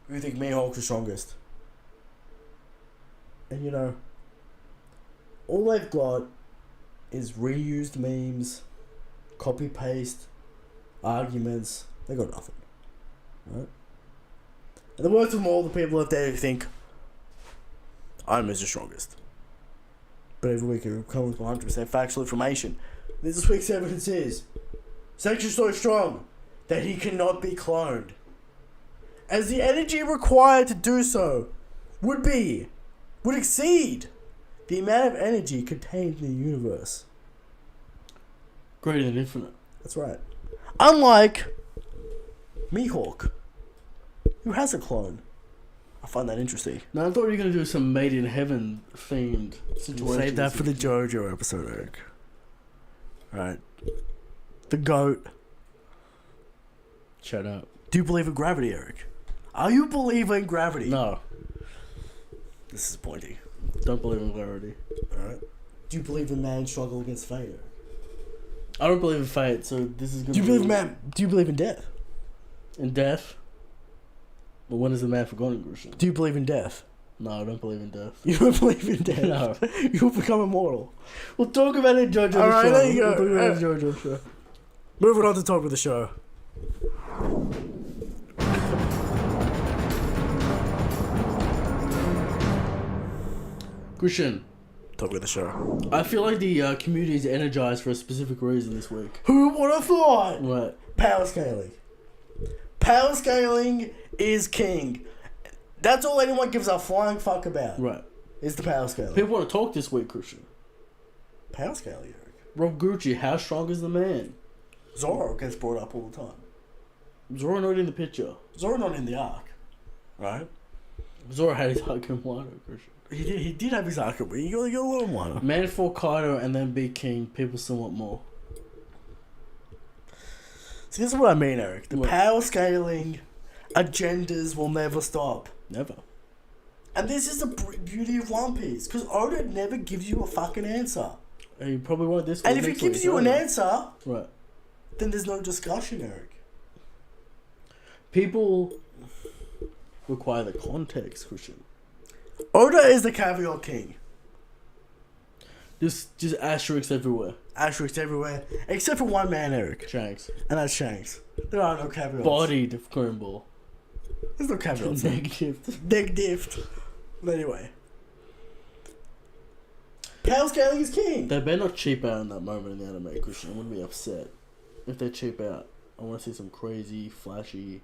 who think Mihawk's the strongest. And you know, all they've got is reused memes, copy paste, arguments. They got nothing. Right? And the worst of all, the people out there who think I'm the strongest. But every week it comes with 100% factual information. This week's evidence is Sanction's so strong that he cannot be cloned. As the energy required to do so would exceed the amount of energy contained in the universe. Greater than infinite. That's right. Unlike Mihawk, who has a clone. I find that interesting. Now, I thought you were going to do some Made in Heaven themed situation. Save that for the JoJo episode, Eric. Alright. The GOAT. Shut up. Do you believe in gravity, Eric? Are you a believer in gravity? No. This is pointy. Don't believe in gravity. Alright. Do you believe in man's struggle against fate, Eric? I don't believe in fate, so this is going to Do you believe in death? In death? But when is the man forgotten, Christian? Do you believe in death? No, I don't believe in death. You don't believe in death? No. You'll become immortal. We'll talk about it in JoJo's show. Alright, there you go. We'll talk about it in JoJo's show. Moving on to top of the show. Christian, Top of the show. I feel like the community is energized for a specific reason this week. Who would have thought? What? Power scaling. Power scaling is king. That's all anyone gives a flying fuck about. Right. Is the power scaling. People want to talk this week, Christian. Power scaling, Eric. Rob Gucci, how strong is the man? Zoro gets brought up all the time. Zoro not in the picture. Zoro not in the arc. Right? Zoro had his Haka and Wano, Christian. He did have his Haka, but you gotta get a lot of Wano. Man fought Kaido and then beat King. People still want more. See, this is what I mean, Eric. The What? power scaling agendas will never stop. Never. And this is the beauty of One Piece, because Oda never gives you a fucking answer. And you probably won't this And week, if he next gives week, you an either. answer, Right. then there's no discussion, Eric. People require the context, Christian. Oda is the caviar king. Just asterisks everywhere. Asterisks everywhere, except for one man, Eric. Shanks. And that's Shanks. There are no caviars. Bodied Greenball. There's no caviars. Negative. Negative. But anyway. Power scaling is king. They better not cheap out in that moment in the anime, Christian. I wouldn't be upset if they cheap out. I want to see some crazy, flashy.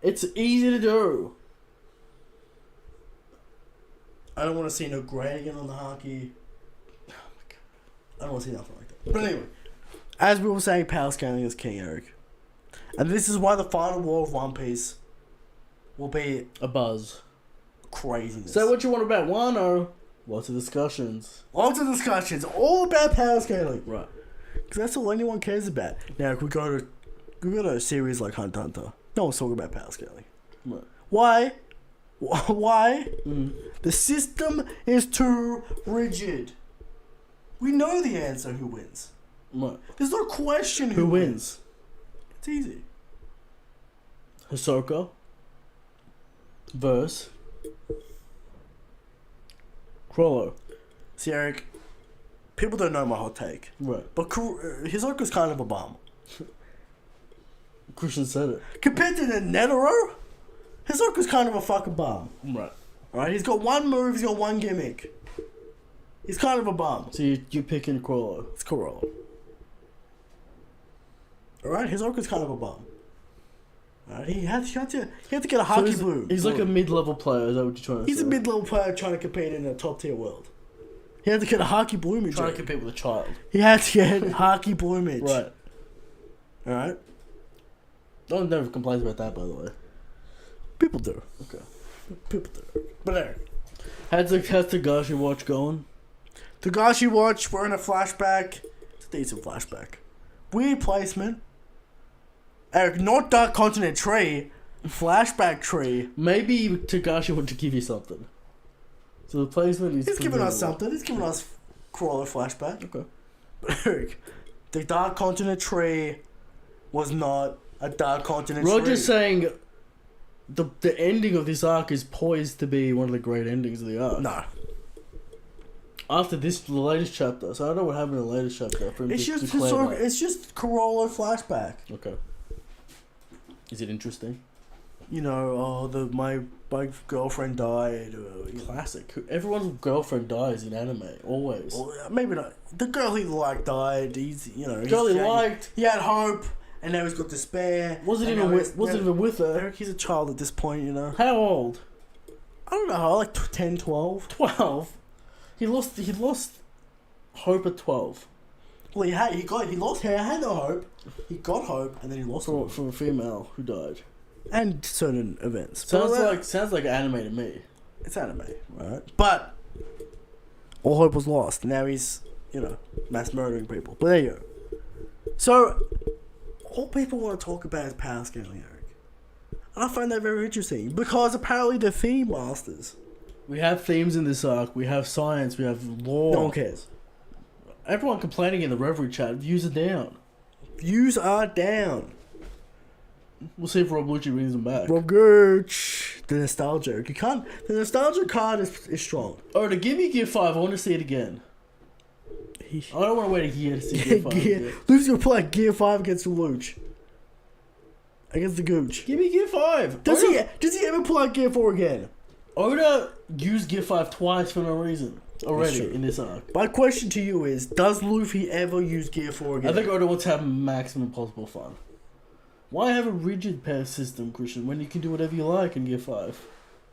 It's easy to do. I don't want to see no gradient on the Haki. Oh my god. I don't want to see nothing like that. But anyway, as we were saying, power scaling is king, Eric. And this is why the final war of One Piece will be A buzz. craziness. Say what you want about Wano. Lots of discussions. Lots of discussions, all about power scaling. Right. Because that's all anyone cares about. Now, if we go to a series like Hunt x Hunter, no one's talking about power scaling. Right. Why? Why? Mm. The system is too rigid. We know the answer who wins. Right. There's no question Who wins? It's easy. Hisoka versus Crawler. See, Eric, people don't know my hot take, Right. but Hisoka's kind of a bum. Christian said it. Compared to the Netero, Hisoka's kind of a fucking bum. Right. Alright, he's got one move, he's got one gimmick. He's kind of a bum. So you're picking Crawler. It's Corolla. Alright, Hisoka's kind of a bum. Alright, he had to get a hockey bloom. He's like a mid-level player. Is that what you're trying to say? He's a mid-level player trying to compete in a top-tier world. He had to get a hockey bloomage. Trying to compete with a child. He had to get hockey bloomage. Right. Alright? No one never complains about that, by the way. People do. Okay. People do. But Eric. How's Tagashi watch going? Togashi watch, we're in a flashback. It's a decent flashback. Weird placement. Eric, not Dark Continent tree. Flashback tree. Maybe Tagashi want to give you something. So the placement is... He's giving us something. He's giving us Crawler flashback. Okay. But Eric, the Dark Continent tree was not a Dark Continent tree. Roger's saying the ending of this arc is poised to be one of the great endings of the arc. No. After the latest chapter. So I don't know what happened in the latest chapter for him It's to just declare that. it's just Corolla flashback. Okay. Is it interesting? You know, my girlfriend died. Classic. Everyone's girlfriend dies in anime. Always. Well, maybe not. The girl he liked died. He's Girl he liked. He had hope, and now he's got despair. Wasn't and even now with, wasn't even with her. Eric, he's a child at this point, you know. How old? I don't know, like 10, 12. 12. He lost hope at 12 Well, he lost. He had no hope. He got hope, and then he lost hope. from a female who died. And certain events. But Sounds like anime to me. it's anime, right? But all hope was lost. Now he's, mass murdering people. But there you go. So all people want to talk about is power scaling, Eric. And I find that very interesting because apparently the theme masters. We have themes in this arc. We have science. We have law. No one cares. Everyone complaining in the Reverie chat. Views are down. Views are down. We'll see if Rob Lucci brings them back. Rob Gooch. The nostalgia. The nostalgia card is strong. Oh, to give me Gear 5, I want to see it again. I don't want to wait a year to see Gear 5. Luke's going to play Gear 5 against the Luch. Against the Gooch. Give me Gear 5. Does he ever pull out Gear 4 again? Oda used Gear 5 twice for no reason already in this arc. My question to you is, does Luffy ever use Gear 4 again? I think Oda wants to have maximum possible fun. Why have a rigid pair system, Christian, when you can do whatever you like in Gear 5?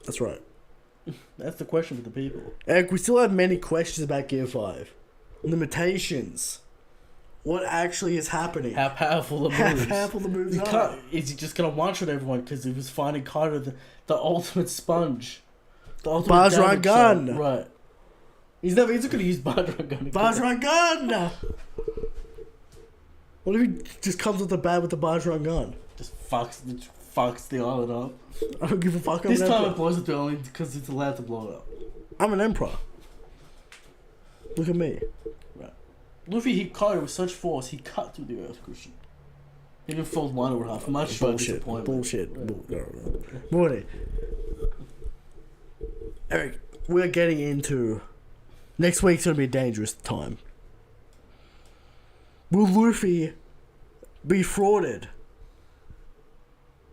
That's right. That's the question for the people. Eric, we still have many questions about Gear 5. Limitations. What actually is happening? How powerful the moves. How powerful the moves are. Is he just going to one-shot everyone because he was finding Kaido the ultimate sponge? The ultimate Bajran damage gun. shot. Right. He's not gonna use Bajran gun again. Bajran gun! What if he just comes with the bat with the Bajran gun? Just fucks the island up. I don't give a fuck. This time it blows it only because it's allowed to blow it up. I'm an emperor. Look at me. Right. Luffy, he cut it with such force, he cut through the earth, Christian. He didn't fold one over half. Much Bullshit. Bullshit. Morty. Eric, we're getting into... Next week's gonna be a dangerous time. Will Luffy be frauded?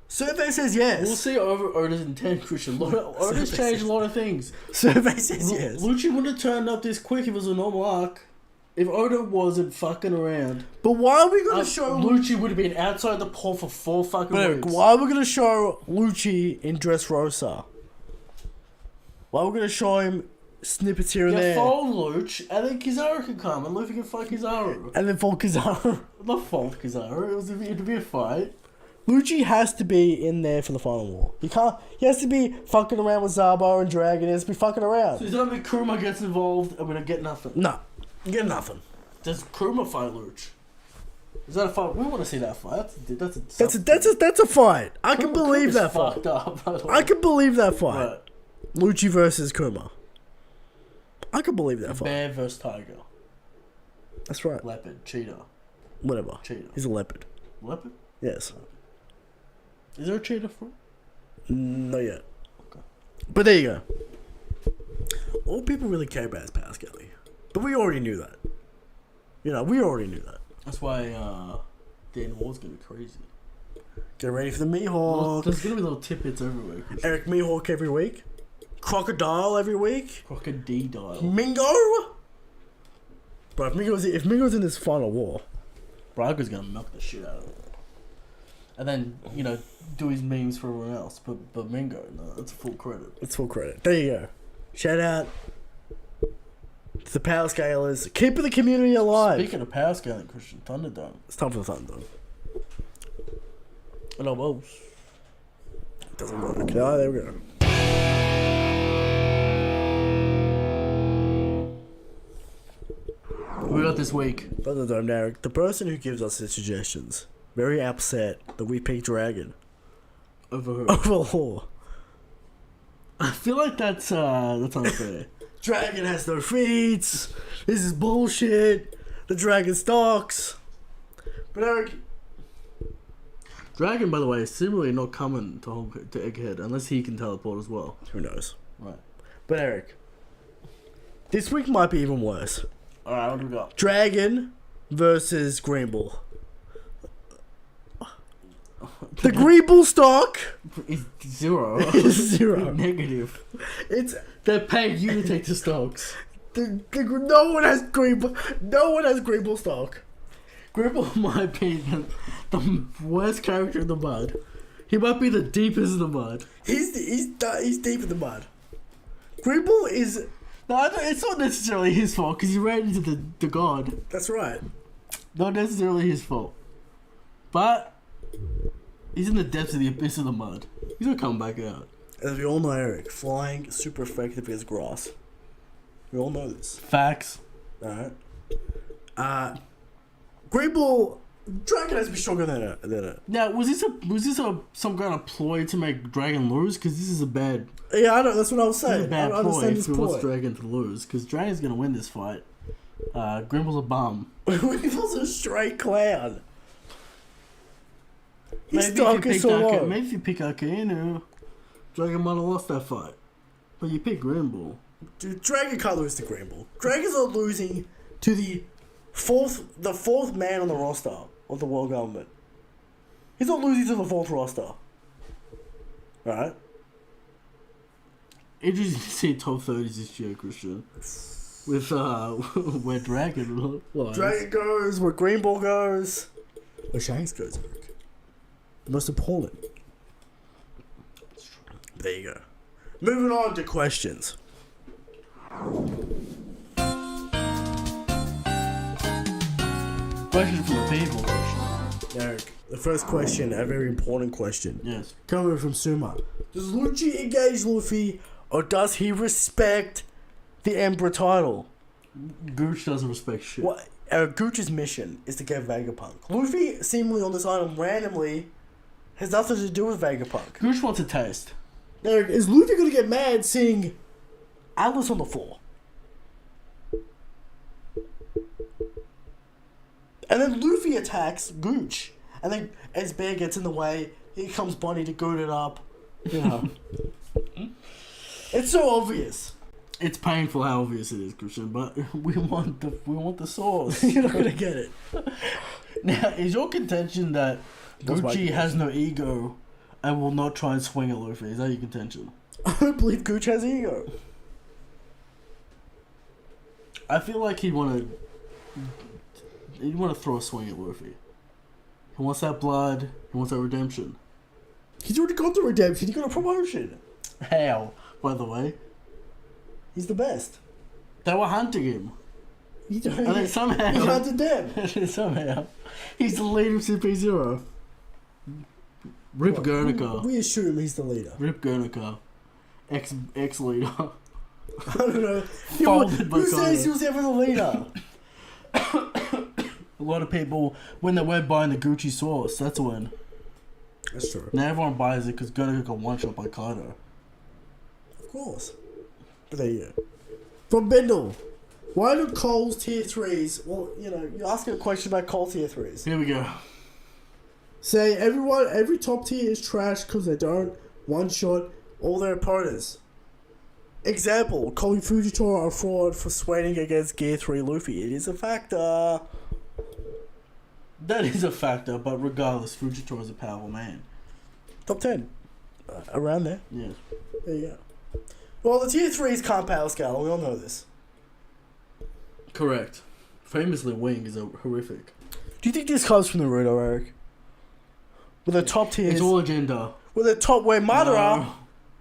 Survey says yes. We'll see over Oda's intent, Christian. Oda's changed a lot of things. Survey says yes. Lucci wouldn't have turned up this quick if it was a normal arc. If Oda wasn't fucking around. But why are we gonna show... Lucci would have been outside the port for 4 fucking weeks. Why are we gonna show Lucci in Dressrosa? Why are we gonna show him snippets here and there? Fold Luch, and then Kizaru can come, and Luffy can fuck Kizaru. And then fold Kizaru. Not fold Kizaru, it'd be a fight. Lucci has to be in there for the final war. He has to be fucking around with Zabo and Dragon. He has to be fucking around. So does that mean Kuruma gets involved and we don't get nothing? No. Get nothing. Does Kuruma fight Luch? Is that a fight? We want to see that fight. That's a fight. I can believe that fight. I can believe that fight. Right. Lucci versus Kuruma. I can believe that fight. Bear versus tiger. That's right. Leopard, cheetah. Whatever. Cheetah. He's a leopard. Leopard? Yes. Is there a cheetah for? Not yet. Okay. But there you go. All people really care about is Power Scaly. But we already knew that. We already knew that. That's why Dan Wall's gonna be crazy. Get ready for the Mihawk. There's gonna be little tidbits every week. Eric Mihawk every week. Crocodile every week. Crocodile. Mingo. Bro, if Mingo's in this final war, Braga's gonna milk the shit out of it. And then, do his memes for everyone else. But Mingo, no, that's full credit. It's full credit. There you go. Shout out to the Power Scalers. Keeping the community alive. Speaking of power scaling, Christian, Thunderdome. It's time for the Thunderdome. And almost. Doesn't work. Oh, there we go. We got this week. Thunderdome, Derek. The person who gives us the suggestions, very upset that we picked Dragon. Over Law. I feel like that's unfair. Dragon has no feats. This is bullshit. The Dragon stalks. But Eric... Dragon, by the way, is similarly not coming to Egghead unless he can teleport as well. Who knows? Right. But Eric, this week might be even worse. Alright, what do we got? Dragon versus Green Bull. The Green Bull stock is 0. is 0. Negative. It's They're paying you to take the stocks. no one has Green Bull. No one has Green Bull stock. Green Bull, in my opinion, the worst character in the mud. He might be the deepest in the mud. He's deep in the mud. Green Bull is... No, it's not necessarily his fault because he ran into the god. That's right. Not necessarily his fault. But he's in the depths of the abyss of the mud. He's gonna come back out. As we all know, Eric, flying super effective against grass. We all know this. Facts. Alright. Green Bull... Dragon has to be stronger than it. Now, was this some kind of ploy to make Dragon lose? Because this is a bad... Yeah, I know. That's what I was This is saying. a bad I ploy understand if this he wants ploy. Dragon to lose. Because Dragon's gonna win this fight. Grimble's a bum. Green Bull's a straight clown. His Maybe stock is so low. maybe if you pick Akainu, Dragon might have lost that fight. But you pick Grimble. Dude, Dragon can't lose to Green Bull. Dragon's not losing to the fourth man on the roster of the world government. He's not losing to the fourth roster. Right? Interesting to see top 30s this year, Christian. With where Dragon was. Dragon goes, where Green Bull goes, where Shanks goes, Eric. Most important. There you go. Moving on to questions. Question from the people. Eric, the first question, a very important question. Yes. Coming from Suma. Does Lucci engage Luffy Or does he respect the Emperor title? Gooch doesn't respect shit. What? Gooch's mission is to get Vegapunk. Luffy, seemingly on this item randomly, has nothing to do with Vegapunk. Gooch wants a taste. Eric, is Luffy gonna get mad seeing Atlas on the floor? And then Luffy attacks Gooch. And then as Bear gets in the way, here comes Bonnie to goad it up. You know. It's so obvious. It's painful how obvious it is, Christian, but we want the source. You're not gonna get it. Now, is your contention that Gucci has no ego and will not try and swing at Luffy? Is that your contention? I don't believe Gooch has ego. I feel like he'd want to throw a swing at Luffy. He wants that blood. He wants that redemption. He's already got the redemption. He got a promotion. How, by the way? He's the best. They were hunting him. He don't, And then somehow... he hunted them. somehow. He's the leader of CP0. Rip Guernica. We assume he's the leader. Rip Guernica. Ex-leader. I don't know. Folded by Who says he was ever the leader? A lot of people, when they weren't buying the Gucci sauce, that's when. That's true. Now everyone buys it because Guernica got one-shot by Kaido. Of course. But there you go. From Bendel. Why do Cole's tier 3s... Well, you know, you're asking a question about Cole tier 3s. Here we go. Say every top tier is trash because they don't one-shot all their opponents. Example, calling Fujitora a fraud for swaying against Gear 3 Luffy. It is a factor. That is a factor, but regardless, Fujitora is a powerful man. Top 10. Around there. Yes. There you go. Well, the tier 3s can't power scale. We all know this. Correct. Famously, Wing is horrific. Do you think this comes from Naruto, Eric? With the top tiers... It's all agenda. With the top... Where Madara... No.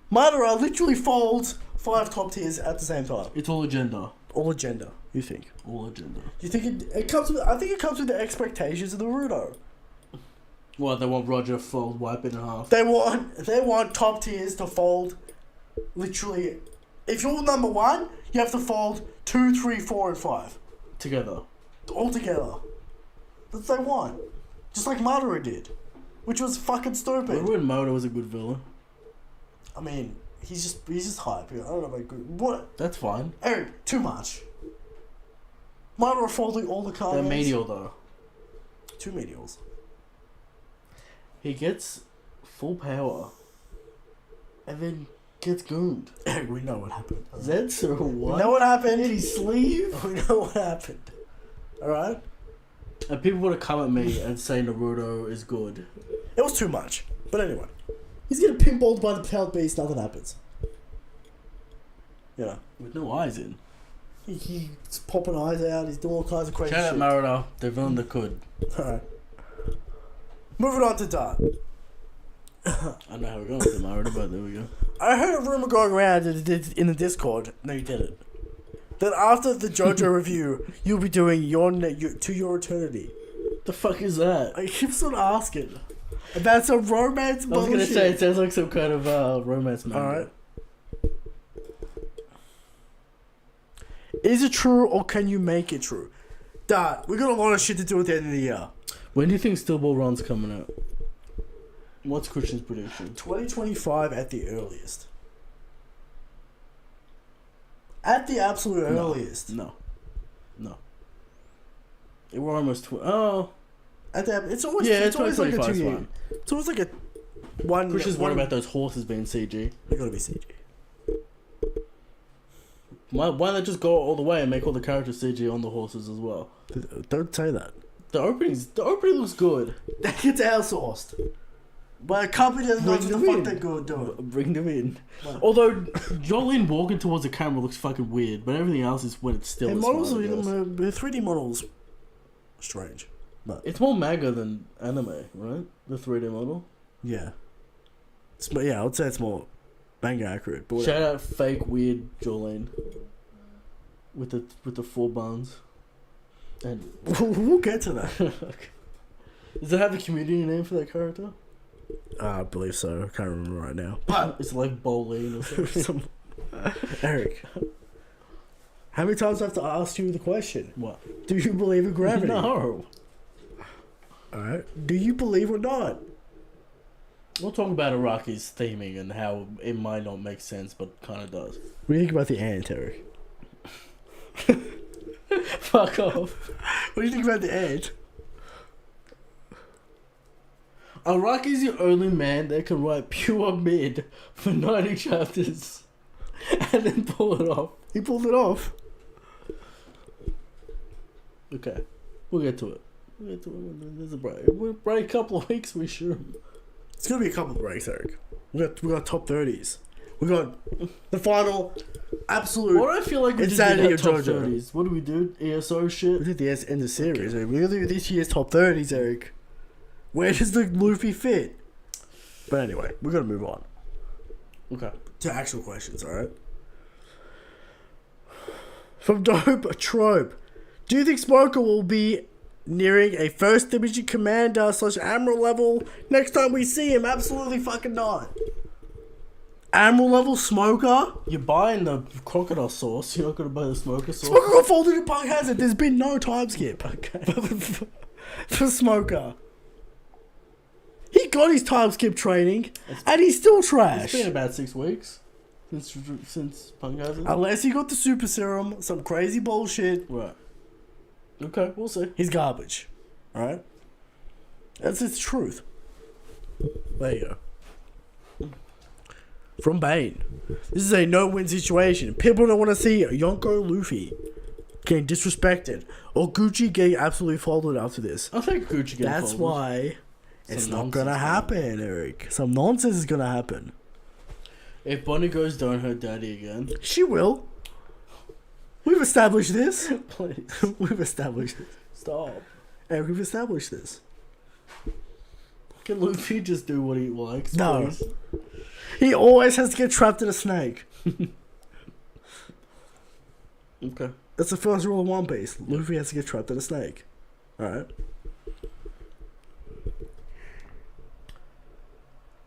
Madara literally folds 5 top tiers at the same time. It's all agenda. All agenda, you think? All agenda. You think it comes with... I think it comes with the expectations of Naruto. What, they want Roger fold, wipe it in half? They want top tiers to fold literally... If you're number 1, you have to fold 2, 3, 4, and 5. Together. All together. That's what they want. Just like Madara did. Which was fucking stupid. Remember when Moto was a good villain? I mean, he's just hype. I don't know about good. What? That's fine. Eric, too much. Madara folding all the cards. They're medial though. 2 medials. He gets full power. And then gets gooned. Eric, we know what happened. Zetsu, what? We know what happened. Did he sleeve? We know what happened. Alright? And people would have come at me and say Naruto is good. It was too much. But anyway. He's getting pinballed by the Pale Beast, nothing happens. You know. With no eyes in. He's popping eyes out, he's doing all kinds of crazy Shout out shit. Naruto, the villain that could. Alright. Moving on to Dart. I don't know how we're going with Naruto, but there we go. I heard a rumor going around in the Discord. No, you didn't. That after the JoJo review, you'll be doing To Your Eternity. The fuck is that? I keep on asking. About some romance I was bullshit. gonna say, it sounds like some kind of romance manga. Alright. Is it true or can you make it true? Dad, we got a lot of shit to do at the end of the year. When do you think Still Ball Run's coming out? What's Christian's prediction? 2025 at the earliest. At the absolute earliest. No. We're almost... At the, it's always, yeah, it's always like a 2 year. fine. It's always like a one. Christian's one worried about those horses being CG. They gotta be CG. Why don't they just go all the way and make all the characters CG on the horses as well? Don't say that. The opening looks good. That gets outsourced. But a company doesn't know what the fuck they're good doing. Bring them in. What? Although Jolene walking towards the camera looks fucking weird, but everything else is when it's still. And is models, fine, I guess. the 3D models, strange. But It's more manga than anime, right? The 3D model. yeah, I would say it's more manga accurate. But Shout out fake weird Jolene with the 4 buns. And we'll get to that. does it have a community name for that character? I believe so. I can't remember right now. It's like Bolene or something. Eric, how many times do I have to ask you the question? What? Do you believe in gravity? No. Alright. Do you believe or not? We'll talk about Iraqi's theming and how it might not make sense, but kind of does. What do you think about the ant, Eric? Fuck off. What do you think about the ant? Iraqi's the only man that can write pure mid for 90 chapters and then pull it off. He pulled it off. Okay, we'll get to it. There's a break. We'll break a couple of weeks, we should. It's gonna be a couple of breaks, Eric. We got top 30s. We got the final absolute. What do I feel like we Insanity did top of JoJo. 30s? What do we do? ESO shit? We did the end of series. Eric. We're gonna do this year's top 30s, Eric. Where does the Luffy fit? But anyway, we're gonna move on Okay. to actual questions, alright? From Dope Trope. Do you think Smoker will be nearing a first division commander / admiral level next time we see him? Absolutely fucking not. Admiral level Smoker? You're buying the crocodile sauce. You're not gonna buy the smoker sauce. Smoker got folded in Punk Hazard. There's been no time skip. Okay. For Smoker. He got his time skip training and he's still trash. It's been about 6 weeks since Punk Hazard. Unless he got the super serum, some crazy bullshit. Right. Okay, we'll see. He's garbage. Alright? That's its truth. There you go. From Bane. This is a no-win situation. People don't want to see Yonko Luffy getting disrespected or Gucci getting absolutely folded after this. I think Gucci gets That's folded. why it's Some not nonsense gonna happen, Eric. Some nonsense is gonna happen. If Bonnie goes, don't hurt Daddy again. She will. We've established this. Please. We've established this. Stop. Eric, we've established this. Can Luffy just do what he likes, No. please? He always has to get trapped in a snake. Okay. That's the first rule of One Piece. Luffy has to get trapped in a snake. Alright.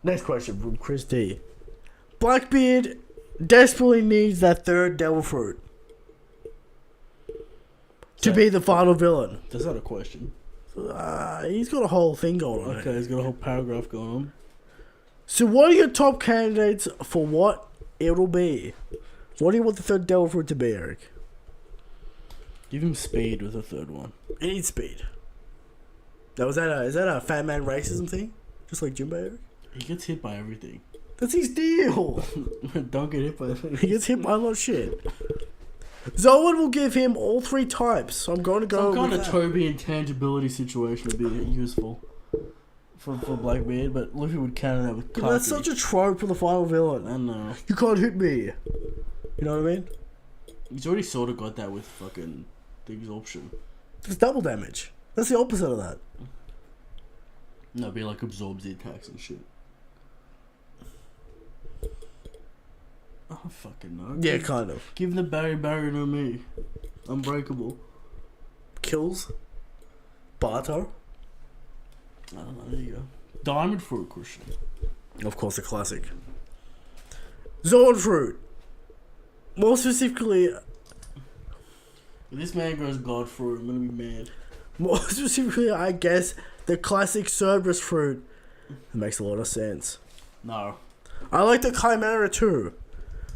Next question from Chris D. Blackbeard desperately needs that third devil fruit to be the final villain. That's not a question. He's got a whole thing going on. Okay, he's got a whole paragraph going on. So what are your top candidates for what it'll be? What do you want the third devil fruit to be, Eric? Give him speed with the third one. It needs speed. Now, is that a fat man racism thing? Just like Jimbo, Eric? He gets hit by everything. That's his deal. Don't get hit by everything. He gets hit by a lot of shit. Zoan will give him all 3 types, so I'm going to go Some kind with of that. Toby intangibility situation would be useful for Blackbeard, but Luffy would counter that with Yeah, Kaki. but that's such a trope for the final villain. I know. You can't hit me. You know what I mean? He's already sort of got that with fucking the absorption. It's double damage. That's the opposite of that. No, be like absorbs the attacks and shit. Oh, fucking no. Yeah, kind of. Give the barrier to me. Unbreakable. Kills. Barter. I don't know, there you go. Diamond fruit, Christian. Of course, a classic. Zorn fruit. More specifically, If this man goes God fruit, I'm gonna be mad. more specifically, I guess the classic Cerberus fruit. It makes a lot of sense. No. I like the Chimera too,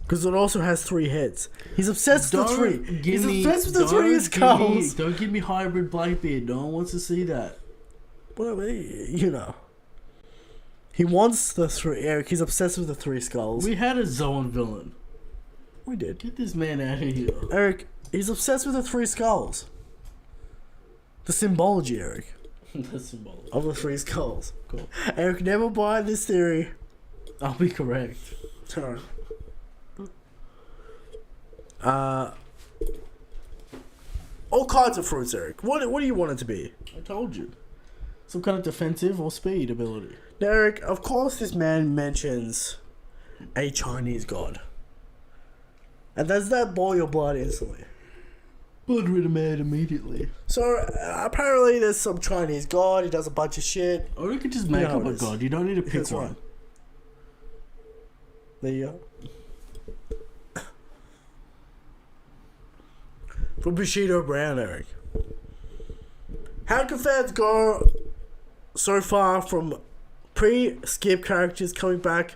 because it also has 3 heads. He's obsessed with the 3. He's obsessed with the 3 skulls. Don't give me hybrid Blackbeard. No one wants to see that. Well, you know. He wants the 3. Eric, he's obsessed with the 3 skulls. We had a Zoan villain. We did. Get this man out of here. Eric, he's obsessed with the 3 skulls. The symbology, Eric, That's symbolic. of the 3 skulls. Cool. Eric, never buy this theory. I'll be correct. Sorry. All kinds of fruits, Eric. What do you want it to be? I told you. Some kind of defensive or speed ability. Now, Eric, of course this man mentions a Chinese god. And does that boil your blood instantly? Blood rid of man immediately. So, apparently there's some Chinese god, he does a bunch of shit. Or you could just make You know up it a is. god. You don't need to pick That's one. right. There you go. From Bushido Brown, Eric. How can fans go so far from pre-skip characters coming back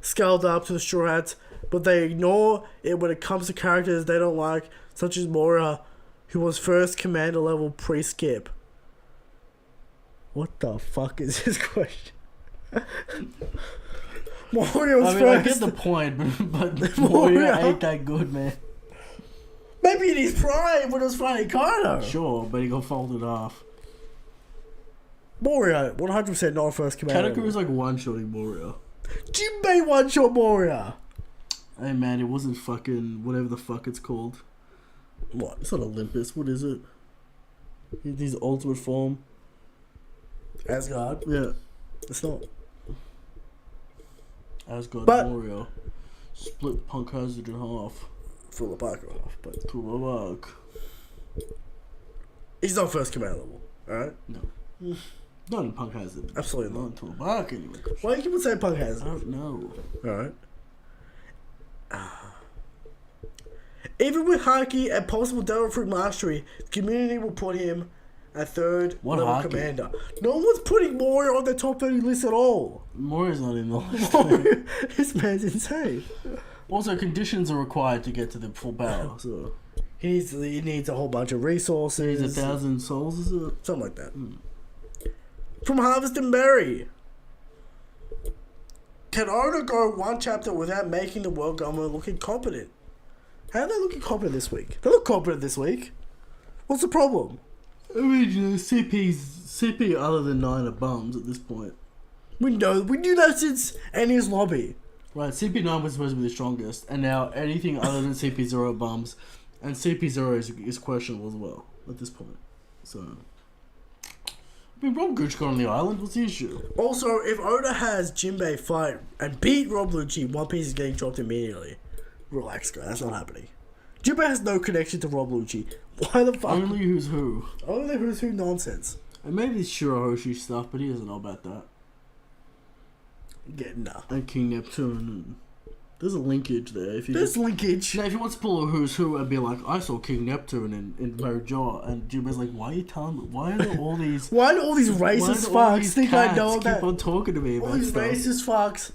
scaled up to the Straw Hats, but they ignore it when it comes to characters they don't like, such as Moria, who was first commander level pre-skip? What the fuck is this question? Moria was first. I get the point, but Moria ain't that good, man. Maybe in his prime when it was fighting Kaido. Sure, but he got folded off. Moria, 100% not first commander. Katakuri's like one-shotting Moria. Jinbei one-shot Moria. Hey man, it wasn't fucking whatever the fuck it's called. What? It's not Olympus. What is it? His ultimate form. Asgard. Yeah. It's not. Asgard But- Moria. Split Punk Hazard in half. Full of Parker off, but To a mark. he's not first commander level, alright? No. Not in Punk Hazard. Absolutely not. To a mark anyway. Why do people say Punk has I don't know. Alright. Even with Haki and possible Devil Fruit Mastery, the community will put him at third What level Haki? commander. No one's putting Moria on the top 30 list at all. Moria's not in the list. This man's insane. Also, conditions are required to get to the full battle. So He needs a whole bunch of resources. he's 1,000 souls, is it? Something like that. From Harvest and Berry. Can Oda go one chapter without making the world government look incompetent? How are they looking competent this week? They look competent this week. What's the problem? I mean, you know, CP other than 9 are bums at this point. We knew that since Annie's lobby. Right, CP9 was supposed to be the strongest, and now anything other than CP0 are bums, and CP0 is questionable as well at this point. So, I mean, Rob Gooch got on the island. What's the issue? Also, if Oda has Jinbei fight and beat Rob Lucci, One Piece is getting dropped immediately. Relax, guys. That's not happening. Jinbei has no connection to Rob Lucci. Why the fuck? Only who's who. Only who's who nonsense. And maybe it's Shirahoshi stuff, but he doesn't know about that. Yeah, no. And King Neptune. And there's a linkage there. If you There's just, linkage. now, if you want to pull a who's who and be like, I saw King Neptune in Mojo, and Jinbei's like, why are you telling me? Why are there all these? Why do all these racist fucks think I know keep that? on talking to me All about these stuff? racist fucks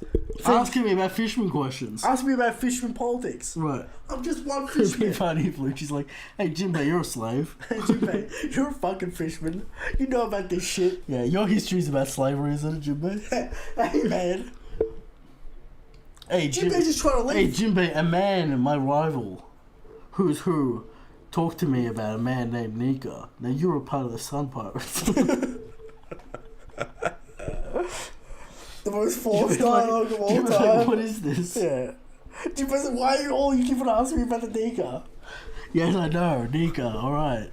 Asking me about Fishman questions. ask me about fisherman politics. Right. I'm just one It'd be fisherman. funny if Lucci's like, hey Jinbei, you're a slave. Jinbei, you're a fucking fisherman. You know about this shit. Yeah, your history's about slavery, isn't it, Jinbei? Hey, man. Hey, Jinbei's just trying to Hey, leave. Jinbei, a man, my rival, who's who, talked to me about a man named Nika. Now you're a part of the Sun Pirates. The most forced Jinbei's like- dialogue of all Jinbei's time. like, what is this? Yeah. Jinbei's like, why are you all you keep on asking me about the Nika? Yes, I know, Nika. All right.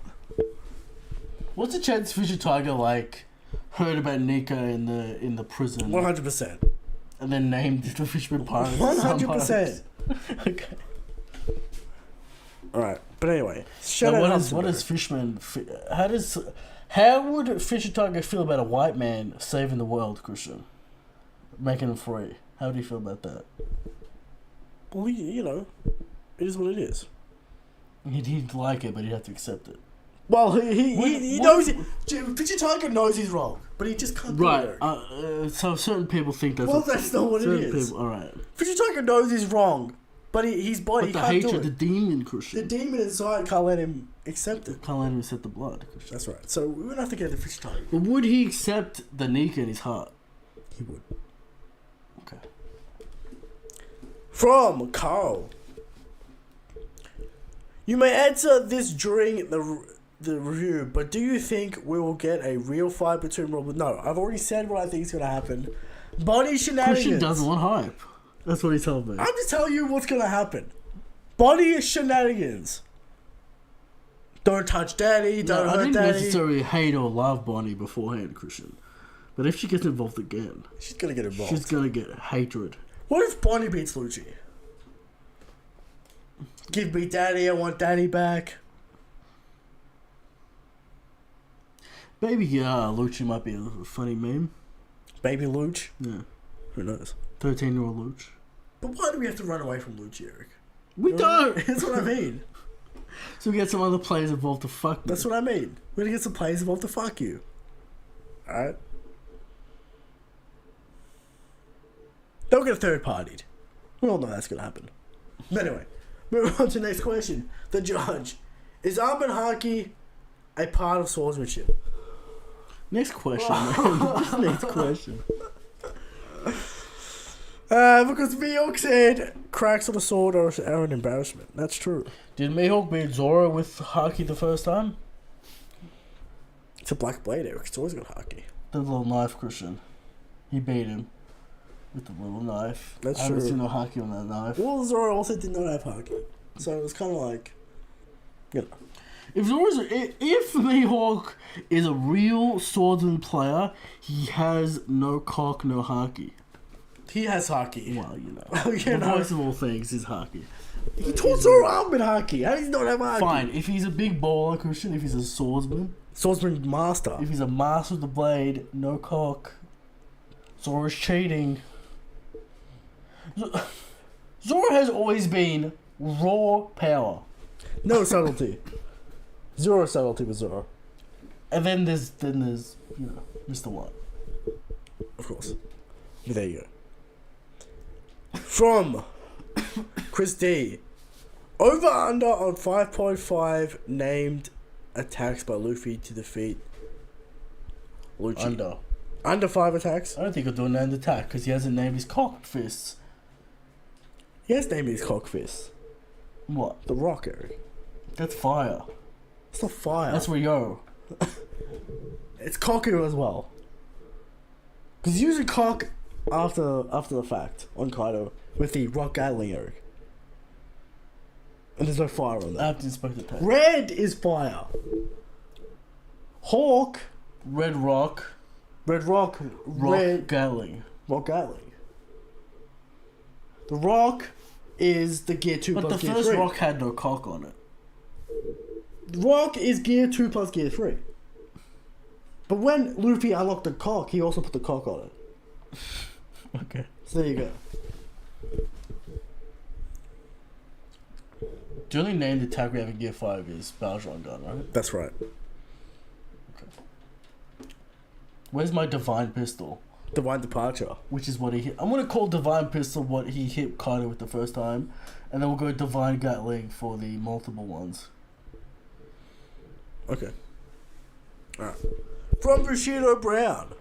What's the chance Fisher Tiger like heard about Nika in the prison 100%. and then named the Fishman Pirates? the Sun 100%. Pirates? Okay. Alright, but anyway. Now, what Hudson is Fishman? How would Fisher Tiger feel about a white man saving the world, Christian, making him free? How would he feel about that? Well, you know, it is what it is. He'd like it, but he'd have to accept it. Well, he What- knows it. Fisher Tiger knows he's wrong, but he just can't Right. do it. So certain people think that's. Well, that's not what it certain is. People, all right. Fisher Tiger knows he's wrong, but his body But the can't do hatred, the it. demon, The Christian. demon inside can't let him accept it. Can't let him accept the blood, Christian. That's right. So we would have to get the Fisher Tiger. But would he accept the Nika in his heart? He would. Okay. From Carl. You may answer this during the review, but do you think we will get a real fight between Rob? No, I've already said what I think is going to happen. Body shenanigans. Christian doesn't want hype. That's what he told me. I'm just telling you what's going to happen. Body shenanigans. Don't touch daddy, No, don't I hurt didn't daddy. necessarily hate or love Bonnie beforehand, Christian. But if she gets involved again, She's going to get involved. she's gonna get hatred. What if Bonnie beats Lucci? Give me daddy, I want daddy back. Maybe Lucci might be a funny meme. Baby Luch? Yeah, Who knows? 13-year-old Lucci. But why do we have to run away from Lucci, Eric? We don't. That's what I mean. So we get some other players involved to fuck me. That's what I mean. We're gonna get some players involved to fuck you. Alright? Don't get third partied. We all know that's gonna happen. But anyway, move on to the next question. The judge. Is armband haki a part of swordsmanship? Next question, man. Next question. Because Mihawk said cracks on the sword are an embarrassment. That's true. Did Mihawk beat Zoro with haki the first time? It's a black blade, Eric. It's always got haki. The little knife, Christian. He beat him with the little knife. That's I haven't true. seen no haki on that knife. Well, Zoro also did not have haki. So it was kind of like, you know. If Mihawk is a real swordsman player, he has no cock, no haki. He has haki. Well, you know. You The know. voice of all things is haki. He taught Zoro armband haki. How does he not have haki? Fine, if he's a big baller, Christian, if he's a swordsman, Swordsman master. if he's a master of the blade, no cock, Zoro's cheating. Zoro has always been raw power. No subtlety. Zero subtlety with Zoro. And then there's you know, Mr. White. Of course. There you go. From Chris D. Over under on 5.5 named attacks by Luffy to defeat Lucci. Under 5 attacks? I don't think he'll do a named attack because he hasn't named his cock fists. He has named his cock fist. What? The Rock, Eric. That's fire. It's not fire. That's Rio. It's Koku as well. Because you usually cock after the fact on Kaido with the Rock Gatling, Eric. And there's no fire on I that. have to inspect the attack. Red is fire. Hawk, Red Rock. Red Rock, Rock Red Gatling. Rock Gatling. The Rock is the Gear 2 But plus the Gear first 3. Rock had no cock on it. Rock is Gear 2 plus Gear 3. But when Luffy unlocked the cock, he also put the cock on it. Okay. So there you go. The only named attack we have in Gear 5 is Balrog Gun, right? That's right. Where's my Divine Pistol? Divine Departure. Which is what he hit. I'm gonna call Divine Pistol what he hit Kaido with the first time. And then we'll go Divine Gatling for the multiple ones. Okay. Alright. From Bushido Brown.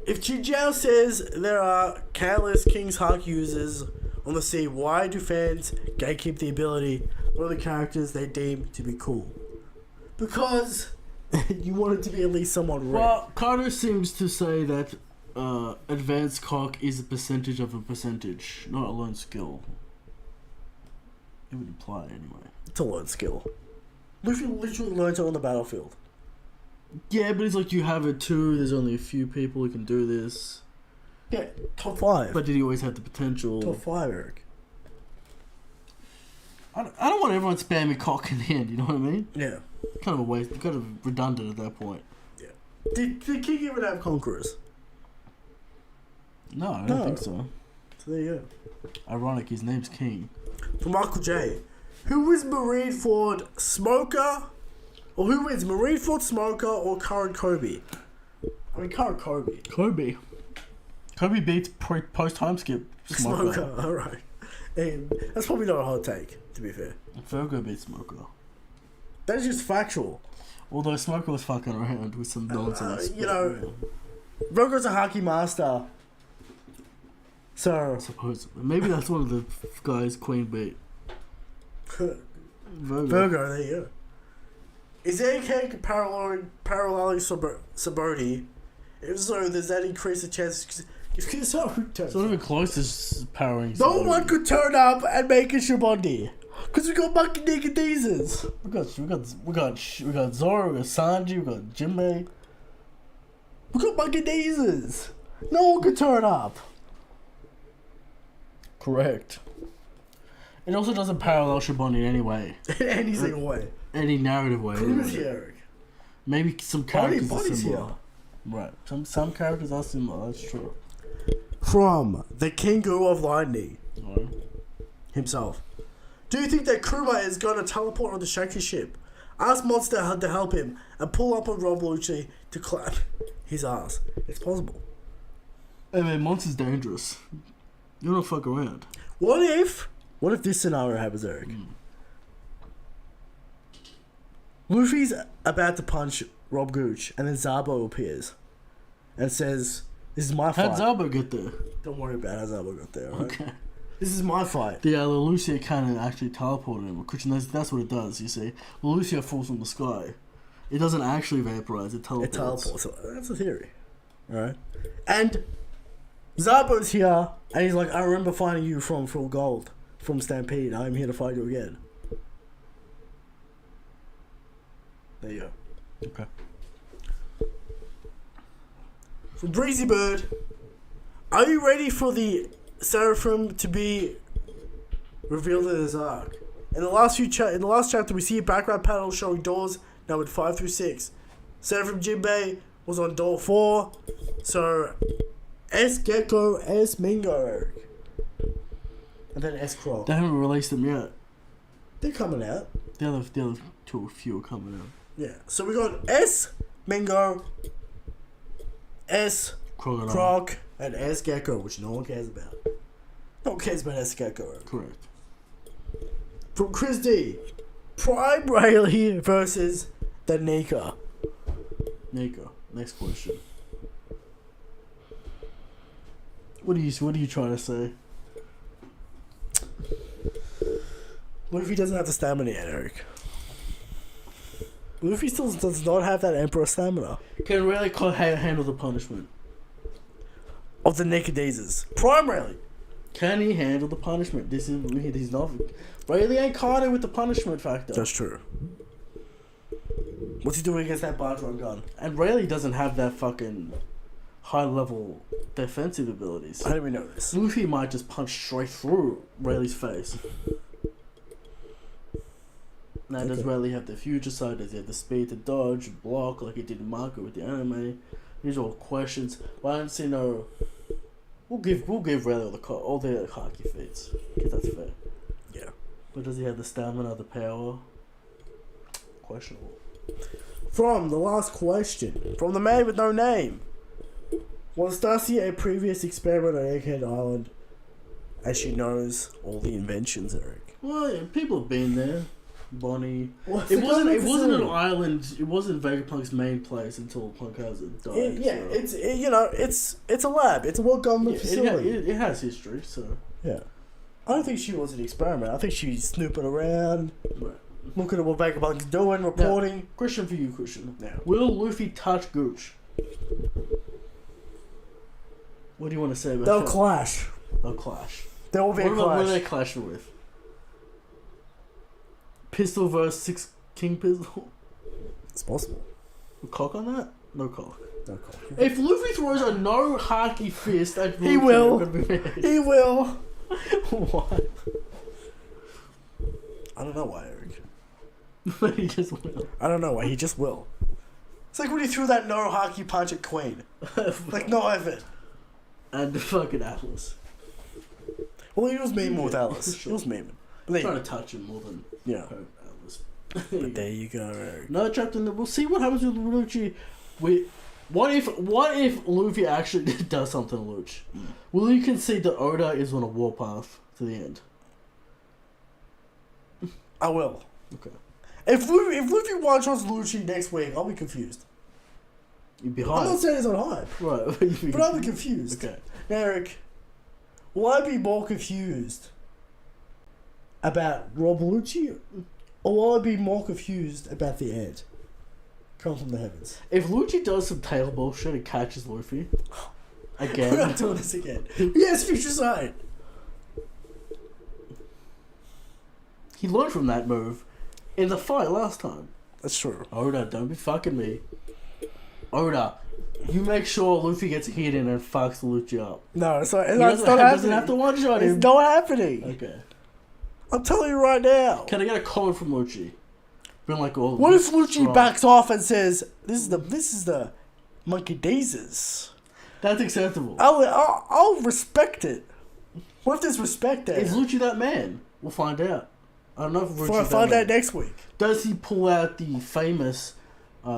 If Chijiao says there are countless King's Hawk users on the sea, why do fans gatekeep the ability of the characters they deem to be cool? Because you want it to be at least somewhat rare. Well, Kaido seems to say that advanced cock is a percentage of a percentage, not a lone skill. It would imply anyway. It's a learned skill. Luffy literally learns it on the battlefield. Yeah, but it's like you have it too. There's only a few people who can do this. Yeah, top 5. But did he always have the potential? Top 5, Eric. I don't want everyone spamming cock in the end, you know what I mean? Yeah. Kind of a waste, kind of redundant at that point. Yeah. Did King even have conquerors? No, I don't No. think so. So there you go. Ironic, his name's King. For Michael J. Who is Marineford Smoker? Or who wins Marineford Smoker or current Kobe? I mean, current Kobe. Kobe. Kobe beats post time skip Smoker. Smoker, alright. And that's probably not a hot take, to be fair. Virgo beats Smoker. That is just factual. Although Smoker was fucking around with some nonsense. you know, Rogo's a hockey master. So, Supposedly. Maybe that's one of the guys Queen beat. Virgo. Virgo, there you go. Is there any character paralleling Sabaody? If so, does that increase the chances? It's not even close to powering. No somebody. one could turn up and make a Shibondi. Because we got Monkey Naked Deezers. We got Zoro, we got Sanji, we got Jinbei. We got Monkey Deezers. No one could turn up. Correct. It also doesn't parallel Shibondi in any way. In any single way. Any narrative way. Who's Anyway. here, Eric? Maybe some characters are Body's similar. here. Right. Some characters are similar, that's true. From the Kingu of Lightning Alright. himself. Do you think that Kuma is going to teleport on the Shaky ship? Ask Monster to help him and pull up on Rob Lucci to clap his ass. It's possible. Hey man, Monster's dangerous. You don't fuck around. What if this scenario happens, Eric? Luffy's about to punch Rob Gooch, and then Zabo appears and says, "This is my fight." How'd Zabo get there? Don't worry about how Zabo got there, right? Okay. This is my fight. The Lucia cannon actually teleported him. Christian, that's what it does, you see. Lucia falls from the sky. It doesn't actually vaporize, it teleports. It teleports. That's a theory. Alright? And Zabo's here, and he's like, I remember finding you from Full Gold, from Stampede. I'm here to fight you again. There you go. Okay. From Breezy Bird, are you ready for the Seraphim to be revealed in his arc? In the last chapter, we see a background panel showing doors numbered 5 through 6. Seraphim Jinbei was on door 4, so S Gecko, S Mingo, Eric, and then S Croc. They haven't released them yet. They're coming out. The other two few are coming out. Yeah. So we got S Mingo, S Crocodile. Croc, and S Gecko, which no one cares about. No one cares about S Gecko. Eric. Correct. From Chris D, Prime Rayleigh versus the Nika. Nico, next question. What are you trying to say? What if he doesn't have the stamina yet, Eric? What if he still does not have that Emperor stamina? Can Rayleigh handle the punishment? Of the Nicodazes. Prime Rayleigh. Can he handle the punishment? He's not. Rayleigh ain't caught it with the punishment factor. That's true. What's he doing against that barge run gun? And Rayleigh doesn't have that fucking high level defensive abilities. How do we know this? Luffy might just punch straight through Rayleigh's face. Now, does Rayleigh have the future side? Does he have the speed to dodge, block like he did in Marco with the anime? These are all questions. Well, I don't see no. We'll give Rayleigh all the hockey feats, because that's fair. Yeah. But does he have the stamina, the power? Questionable. From the last question, from the man with no name. Was Darcy a previous experiment on Egghead Island? As she knows all the inventions, Eric. Well, yeah, people have been there. Bonnie. What's It the wasn't government an facility? island. It wasn't Vegapunk's main place until Punk Hazard died. It's a lab. It's a world government facility. It has history, so. Yeah. I don't think she was an experiment. I think she's snooping around, Right. looking at what Vegapunk's doing, reporting. Now, question for you, Christian. Yeah. Will Luffy touch Gooch? What do you want to say about They'll that? clash. They'll clash. There will be a What are clash. they clashing with? Pistol versus 6 King Pistol? It's possible. Cock on that? No cock. No clash. If Luffy throws a no haki fist at He Luffy, will. I'm gonna be mad. He will. Why? I don't know why, Eric. He just will. I don't know why. He just will. It's like when he threw that no hockey punch at Queen. Like, no effort. And the fucking Atlas. Well, he was memeing with Alice. He was memeing. I'm trying to touch him more than Yeah. hurt Atlas. But there you go, Eric. No chapter in the. We'll see what happens with Lucci. What if Luffy actually does something to Lucci? Will you concede that Oda is on a warpath to the end? I will. Okay. If Luffy one-shots Lucci next week, I'll be confused. You'd be I'm high. not saying it's on hype, Right. but I'll be confused. Okay. Now, Eric, will I be more confused about Rob Lucci, or will I be more confused about the end? Come from the heavens. If Lucci does some tail bullshit and catches Luffy We're again, not doing this again. Yes, future sight. he learned from that move in the fight last time. That's true. Oda, don't be fucking me. Oda, you make sure Luffy gets hit in and fucks Lucci up. No, it's not. He It's not doesn't happening. have to one shot him. It's not happening. Okay. I'm telling you right now. Can I get a comment from Lucci? Been like, oh, What if Lucci strong. backs off and says, "This is the monkey daisies"? That's acceptable. I'll respect it. What if there's respect there? Is Lucci that man? We'll find out. I don't know if Before I find out next week. Does he pull out the famous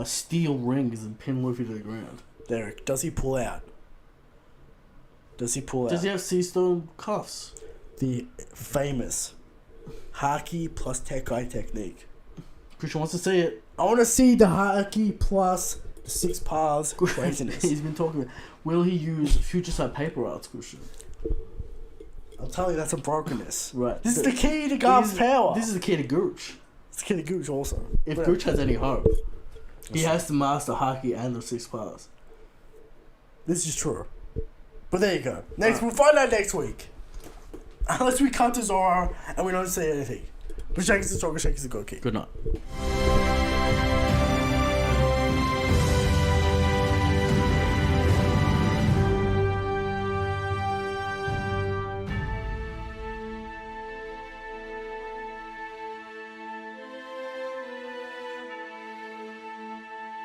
steel rings and pin Luffy to the ground? Derek, does he pull out? Does he pull out? Does he have sea stone cuffs? The famous Haki plus Tekai technique. Christian wants to see it. I want to see the Haki plus the 6 paths craziness. He's been talking about, will he use future side paper arts, Christian? I'm telling you, that's a brokenness. Right. This is the key to Garp's power. This is the key to Gooch. It's the key to Gooch also. If Gooch has any hope, he has to master Haki and the 6 paths. This is true. But there you go. We'll find out next week. Unless we cut to Zoro and we don't say anything. But Shakes the Stronger, Shakes the Good Key. Good night.